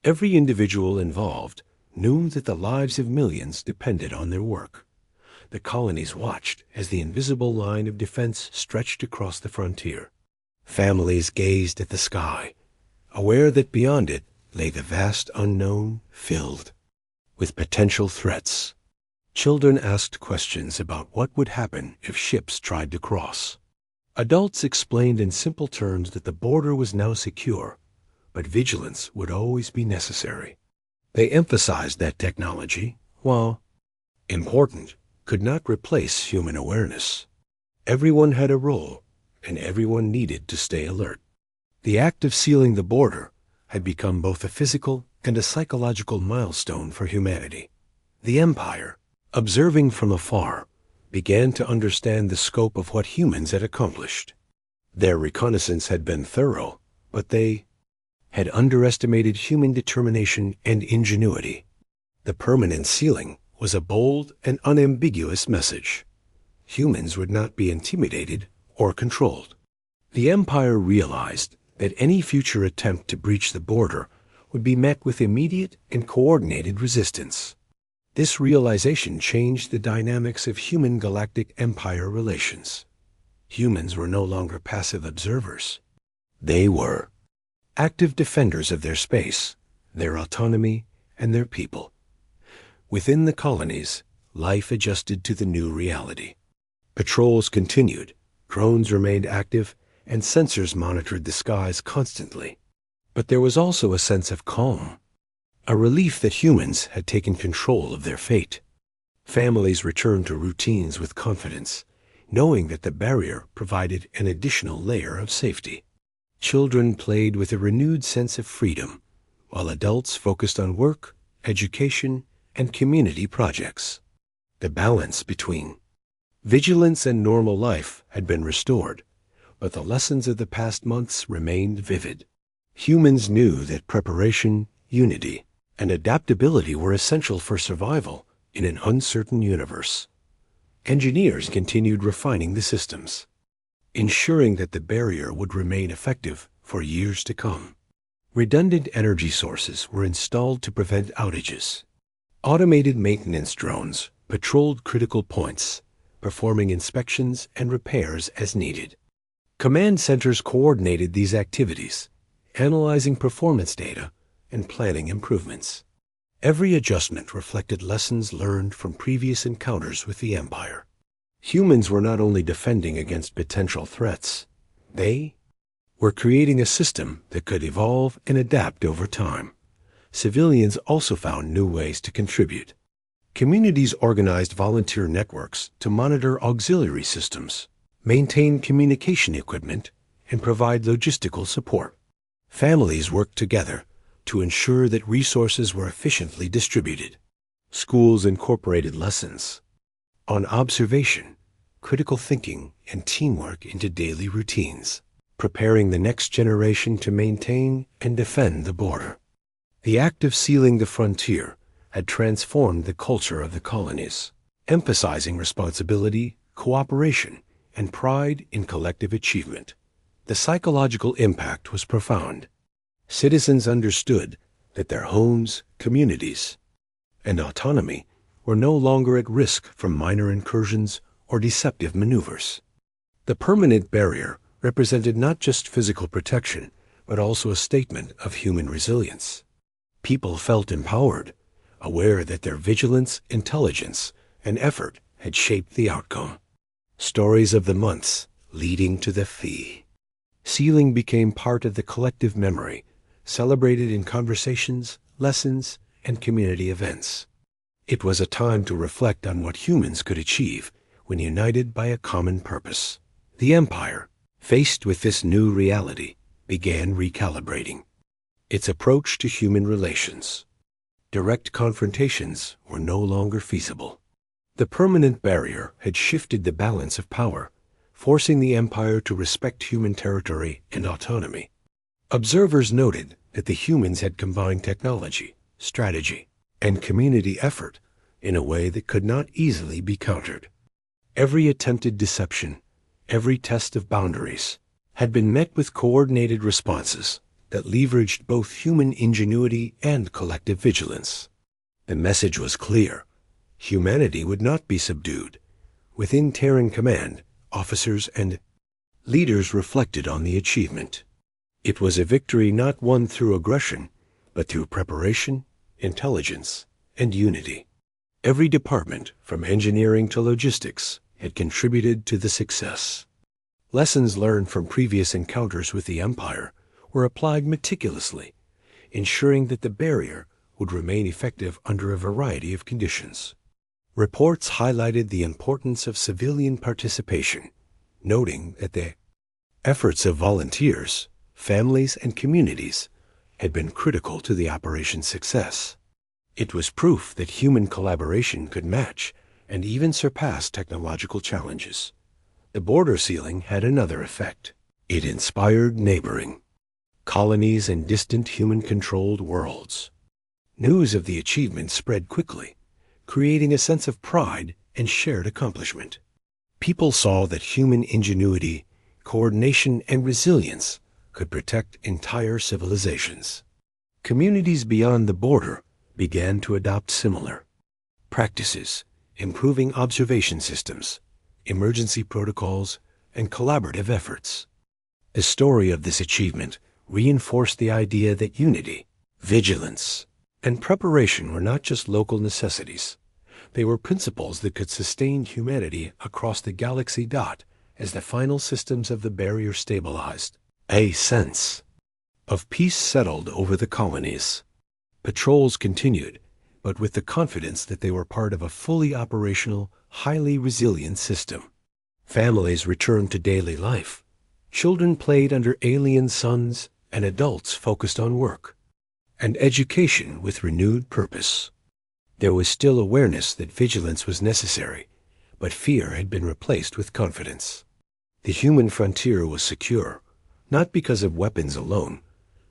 Every individual involved knew that the lives of millions depended on their work. The colonies watched as the invisible line of defense stretched across the frontier. Families gazed at the sky, aware that beyond it lay the vast unknown filled with potential threats. Children asked questions about what would happen if ships tried to cross. Adults explained in simple terms that the border was now secure, but vigilance would always be necessary. They emphasized that technology, while important, could not replace human awareness. Everyone had a role, and everyone needed to stay alert. The act of sealing the border had become both a physical and a psychological milestone for humanity. The Empire, observing from afar, began to understand the scope of what humans had accomplished. Their reconnaissance had been thorough, but they had underestimated human determination and ingenuity. The permanent sealing was a bold and unambiguous message. Humans would not be intimidated or controlled. The Empire realized that any future attempt to breach the border would be met with immediate and coordinated resistance. This realization changed the dynamics of human-galactic-empire relations. Humans were no longer passive observers. They were active defenders of their space, their autonomy, and their people. Within the colonies, life adjusted to the new reality. Patrols continued, drones remained active, and sensors monitored the skies constantly. But there was also a sense of calm, a relief that humans had taken control of their fate. Families returned to routines with confidence, knowing that the barrier provided an additional layer of safety. Children played with a renewed sense of freedom, while adults focused on work, education, and community projects. The balance between vigilance and normal life had been restored, but the lessons of the past months remained vivid. Humans knew that preparation, unity, and adaptability were essential for survival in an uncertain universe. Engineers continued refining the systems, ensuring that the barrier would remain effective for years to come. Redundant energy sources were installed to prevent outages. Automated maintenance drones patrolled critical points, performing inspections and repairs as needed. Command centers coordinated these activities, analyzing performance data and planning improvements. Every adjustment reflected lessons learned from previous encounters with the Empire. Humans were not only defending against potential threats, they were creating a system that could evolve and adapt over time. Civilians also found new ways to contribute. Communities organized volunteer networks to monitor auxiliary systems, maintain communication equipment, and provide logistical support. Families worked together to ensure that resources were efficiently distributed. Schools incorporated lessons on observation, critical thinking, and teamwork into daily routines, preparing the next generation to maintain and defend the border. The act of sealing the frontier had transformed the culture of the colonies, emphasizing responsibility, cooperation, and pride in collective achievement. The psychological impact was profound. Citizens understood that their homes, communities, and autonomy were no longer at risk from minor incursions or deceptive maneuvers. The permanent barrier represented not just physical protection, but also a statement of human resilience. People felt empowered, aware that their vigilance, intelligence, and effort had shaped the outcome. Stories of the months leading to the fee. Sealing became part of the collective memory, celebrated in conversations, lessons, and community events. It was a time to reflect on what humans could achieve when united by a common purpose. The Empire, faced with this new reality, began recalibrating its approach to human relations. Direct confrontations were no longer feasible. The permanent barrier had shifted the balance of power, forcing the Empire to respect human territory and autonomy. Observers noted that the humans had combined technology, strategy, and community effort in a way that could not easily be countered. Every attempted deception, every test of boundaries, had been met with coordinated responses that leveraged both human ingenuity and collective vigilance. The message was clear. Humanity would not be subdued. Within Terran command, officers and leaders reflected on the achievement. It was a victory not won through aggression, but through preparation, intelligence, and unity. Every department, from engineering to logistics, had contributed to the success. Lessons learned from previous encounters with the Empire were applied meticulously, ensuring that the barrier would remain effective under a variety of conditions. Reports highlighted the importance of civilian participation, noting that the efforts of volunteers, families, and communities had been critical to the operation's success. It was proof that human collaboration could match and even surpass technological challenges. The border sealing had another effect. It inspired neighboring colonies and distant human-controlled worlds. News of the achievement spread quickly, creating a sense of pride and shared accomplishment. People saw that human ingenuity, coordination, and resilience could protect entire civilizations. Communities beyond the border began to adopt similar practices, improving observation systems, emergency protocols, and collaborative efforts. The story of this achievement reinforced the idea that unity, vigilance, and preparation were not just local necessities. They were principles that could sustain humanity across the galaxy as the final systems of the barrier stabilized. A sense of peace settled over the colonies. Patrols continued, but with the confidence that they were part of a fully operational, highly resilient system. Families returned to daily life. Children played under alien suns, and adults focused on work and education with renewed purpose. There was still awareness that vigilance was necessary, but fear had been replaced with confidence. The human frontier was secure, not because of weapons alone,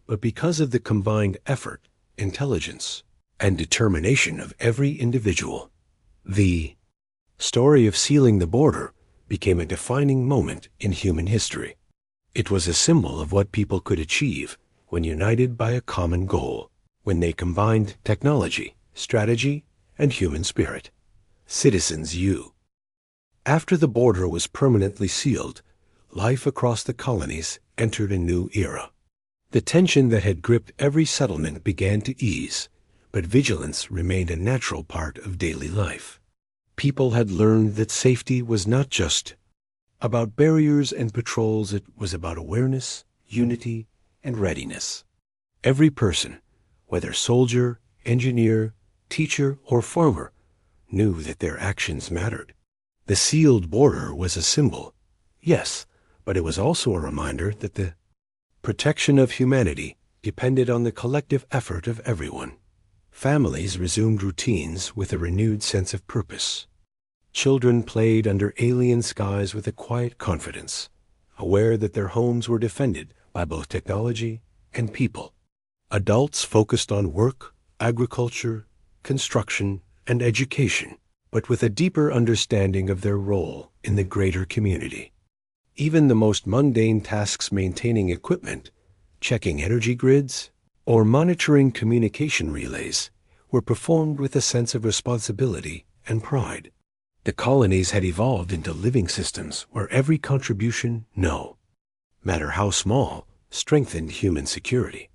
but because of the combined effort, intelligence, and determination of every individual. The story of sealing the border became a defining moment in human history. It was a symbol of what people could achieve when united by a common goal, when they combined technology, strategy, and human spirit. Citizens U. After the border was permanently sealed, life across the colonies entered a new era. The tension that had gripped every settlement began to ease, but vigilance remained a natural part of daily life. People had learned that safety was not just about barriers and patrols, it was about awareness, unity, and readiness. Every person, whether soldier, engineer, teacher, or farmer, knew that their actions mattered. The sealed border was a symbol, yes, but it was also a reminder that the protection of humanity depended on the collective effort of everyone. Families resumed routines with a renewed sense of purpose. Children played under alien skies with a quiet confidence, aware that their homes were defended by both technology and people. Adults focused on work, agriculture, construction, and education, but with a deeper understanding of their role in the greater community. Even the most mundane tasks, maintaining equipment, checking energy grids, or monitoring communication relays, were performed with a sense of responsibility and pride. The colonies had evolved into living systems where every contribution, no matter how small, strengthened human security.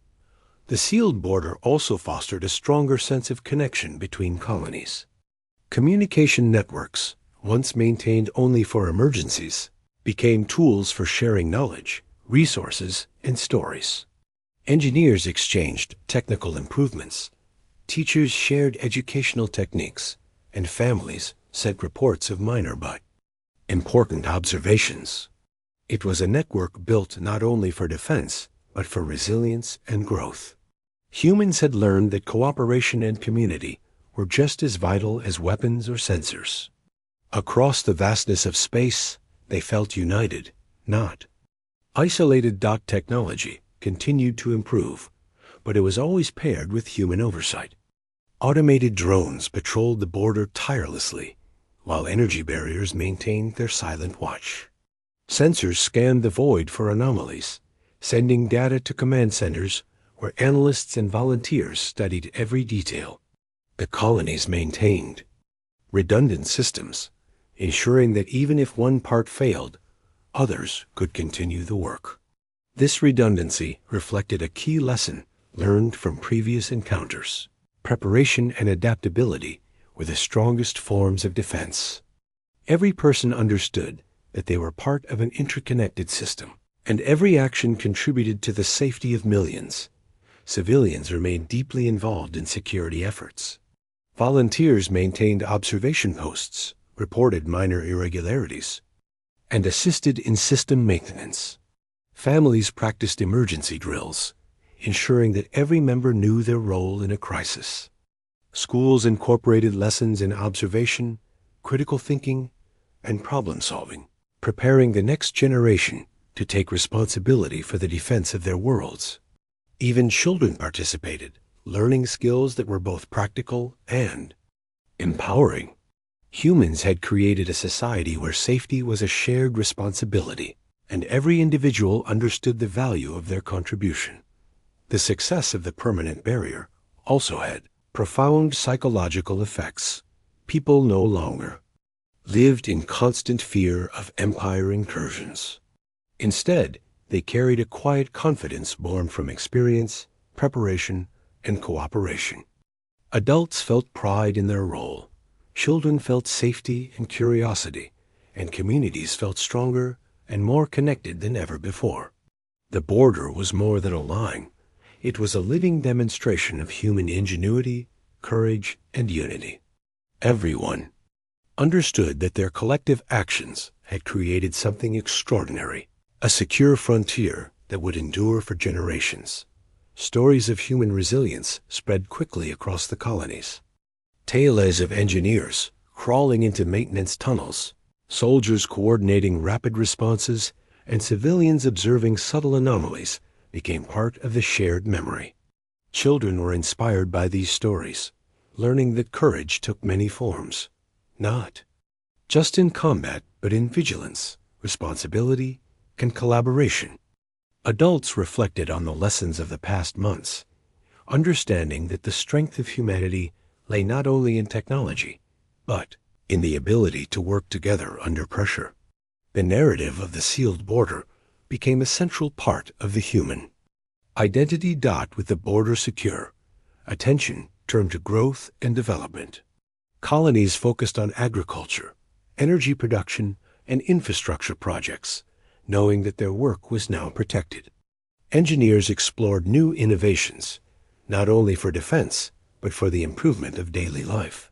The sealed border also fostered a stronger sense of connection between colonies. Communication networks, once maintained only for emergencies, became tools for sharing knowledge, resources, and stories. Engineers exchanged technical improvements. Teachers shared educational techniques, and families sent reports of minor but important observations. It was a network built not only for defense, but for resilience and growth. Humans had learned that cooperation and community were just as vital as weapons or sensors. Across the vastness of space, they felt united, not isolated. Technology continued to improve, but it was always paired with human oversight. Automated drones patrolled the border tirelessly, while energy barriers maintained their silent watch. Sensors scanned the void for anomalies, sending data to command centers where analysts and volunteers studied every detail. The colonies maintained redundant systems, ensuring that even if one part failed, others could continue the work. This redundancy reflected a key lesson learned from previous encounters. Preparation and adaptability were the strongest forms of defense. Every person understood that they were part of an interconnected system, and every action contributed to the safety of millions. Civilians remained deeply involved in security efforts. Volunteers maintained observation posts, reported minor irregularities, and assisted in system maintenance. Families practiced emergency drills, ensuring that every member knew their role in a crisis. Schools incorporated lessons in observation, critical thinking, and problem solving, preparing the next generation to take responsibility for the defense of their worlds. Even children participated, learning skills that were both practical and empowering. Humans had created a society where safety was a shared responsibility, and every individual understood the value of their contribution. The success of the permanent barrier also had profound psychological effects. People no longer lived in constant fear of Empire incursions. Instead, they carried a quiet confidence born from experience, preparation, and cooperation. Adults felt pride in their role. Children felt safety and curiosity, and communities felt stronger and more connected than ever before. The border was more than a line. It was a living demonstration of human ingenuity, courage, and unity. Everyone understood that their collective actions had created something extraordinary, a secure frontier that would endure for generations. Stories of human resilience spread quickly across the colonies. Tales of engineers crawling into maintenance tunnels, soldiers coordinating rapid responses, and civilians observing subtle anomalies became part of the shared memory. Children were inspired by these stories, learning that courage took many forms, not just in combat, but in vigilance, responsibility, and collaboration. Adults reflected on the lessons of the past months, understanding that the strength of humanity lay not only in technology, but in the ability to work together under pressure. The narrative of the sealed border became a central part of the human identity. With the border secure, attention turned to growth and development. Colonies focused on agriculture, energy production, and infrastructure projects, knowing that their work was now protected. Engineers explored new innovations, not only for defense, but for the improvement of daily life.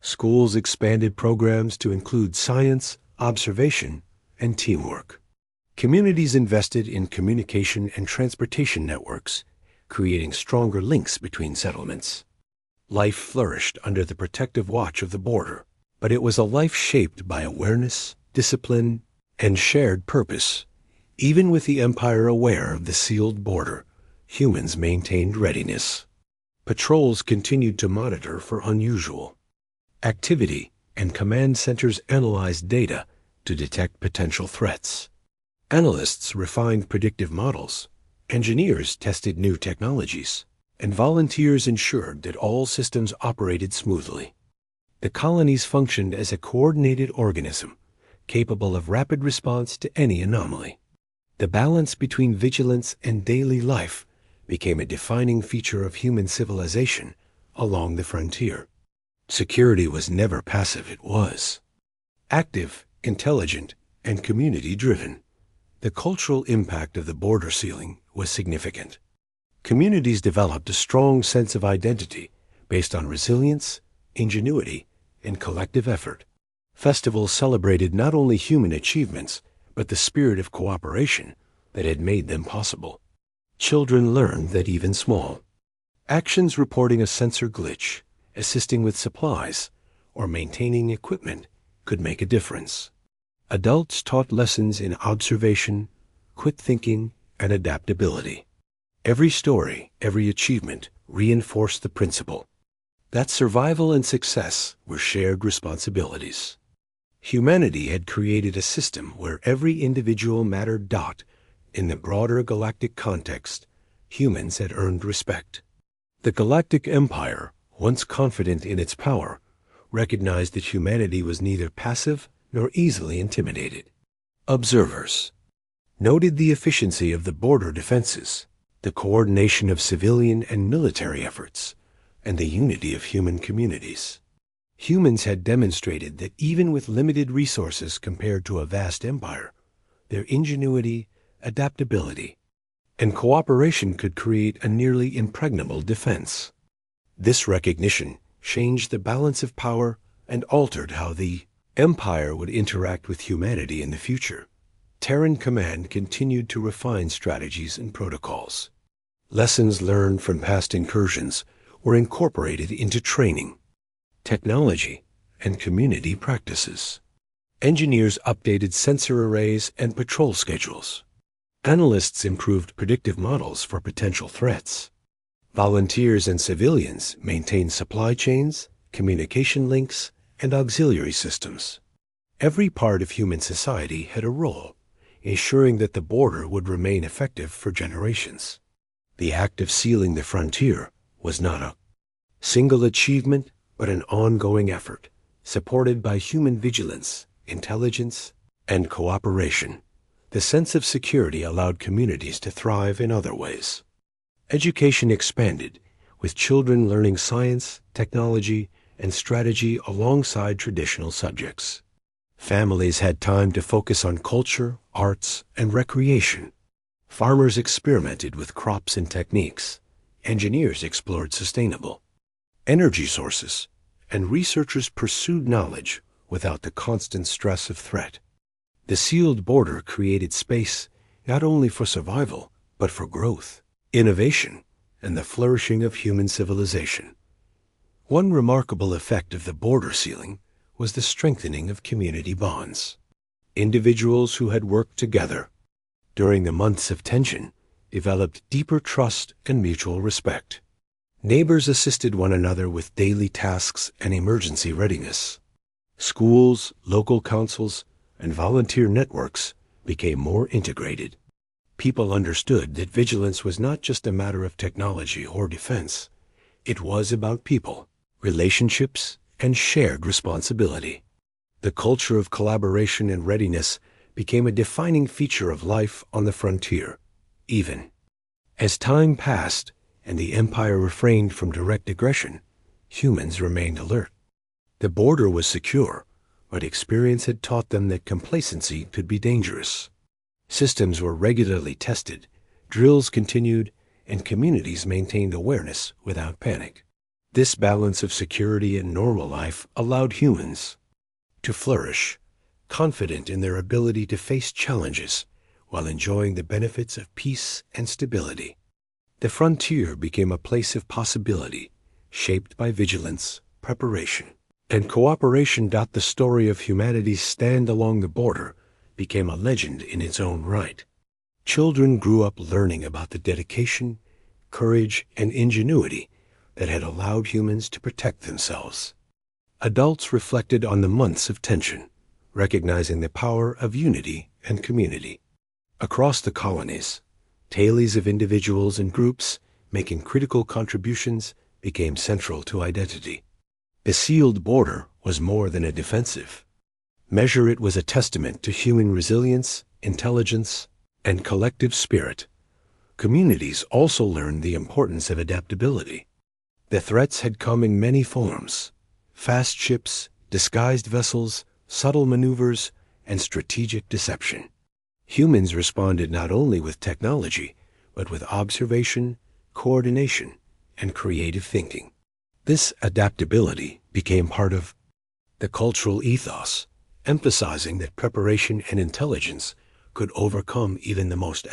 Schools expanded programs to include science, observation, and teamwork. Communities invested in communication and transportation networks, creating stronger links between settlements. Life flourished under the protective watch of the border, but it was a life shaped by awareness, discipline, and shared purpose. Even with the Empire aware of the sealed border, humans maintained readiness. Patrols continued to monitor for unusual activity, and command centers analyzed data to detect potential threats. Analysts refined predictive models, engineers tested new technologies, and volunteers ensured that all systems operated smoothly. The colonies functioned as a coordinated organism, capable of rapid response to any anomaly. The balance between vigilance and daily life became a defining feature of human civilization along the frontier. Security was never passive, it was active, intelligent, and community-driven. The cultural impact of the border sealing was significant. Communities developed a strong sense of identity based on resilience, ingenuity, and collective effort. Festivals celebrated not only human achievements, but the spirit of cooperation that had made them possible. Children learned that even small actions reporting a sensor glitch, assisting with supplies, or maintaining equipment could make a difference. Adults taught lessons in observation, quick thinking, and adaptability. Every story, every achievement reinforced the principle that survival and success were shared responsibilities. Humanity had created a system where every individual mattered. In the broader galactic context, humans had earned respect. The Galactic Empire, once confident in its power, recognized that humanity was neither passive nor easily intimidated. Observers noted the efficiency of the border defenses, the coordination of civilian and military efforts, and the unity of human communities. Humans had demonstrated that even with limited resources compared to a vast empire, their ingenuity, adaptability, and cooperation could create a nearly impregnable defense. This recognition changed the balance of power and altered how the Empire would interact with humanity in the future. Terran Command continued to refine strategies and protocols. Lessons learned from past incursions were incorporated into training, technology, and community practices. Engineers updated sensor arrays and patrol schedules. Analysts improved predictive models for potential threats. Volunteers and civilians maintained supply chains, communication links, and auxiliary systems. Every part of human society had a role, ensuring that the border would remain effective for generations. The act of sealing the frontier was not a single achievement, but an ongoing effort, supported by human vigilance, intelligence, and cooperation. The sense of security allowed communities to thrive in other ways. Education expanded, with children learning science, technology, and strategy alongside traditional subjects. Families had time to focus on culture, arts, and recreation. Farmers experimented with crops and techniques. Engineers explored sustainable energy sources, and researchers pursued knowledge without the constant stress of threat. The sealed border created space not only for survival, but for growth, innovation, and the flourishing of human civilization. One remarkable effect of the border sealing was the strengthening of community bonds. Individuals who had worked together during the months of tension developed deeper trust and mutual respect. Neighbors assisted one another with daily tasks and emergency readiness. Schools, local councils, and volunteer networks became more integrated. People understood that vigilance was not just a matter of technology or defense. It was about people, relationships, and shared responsibility. The culture of collaboration and readiness became a defining feature of life on the frontier. Even as time passed and the Empire refrained from direct aggression, humans remained alert. The border was secure, but experience had taught them that complacency could be dangerous. Systems were regularly tested, drills continued, and communities maintained awareness without panic. This balance of security and normal life allowed humans to flourish, confident in their ability to face challenges while enjoying the benefits of peace and stability. The frontier became a place of possibility, shaped by vigilance, preparation, and cooperation. The story of humanity's stand along the border became a legend in its own right. Children grew up learning about the dedication, courage, and ingenuity that had allowed humans to protect themselves. Adults reflected on the months of tension, recognizing the power of unity and community. Across the colonies, tales of individuals and groups making critical contributions became central to identity. The sealed border was more than a defensive measure. It was a testament to human resilience, intelligence, and collective spirit. Communities also learned the importance of adaptability. The threats had come in many forms: fast ships, disguised vessels, subtle maneuvers, and strategic deception. Humans responded not only with technology, but with observation, coordination, and creative thinking. This adaptability became part of the cultural ethos, emphasizing that preparation and intelligence could overcome even the most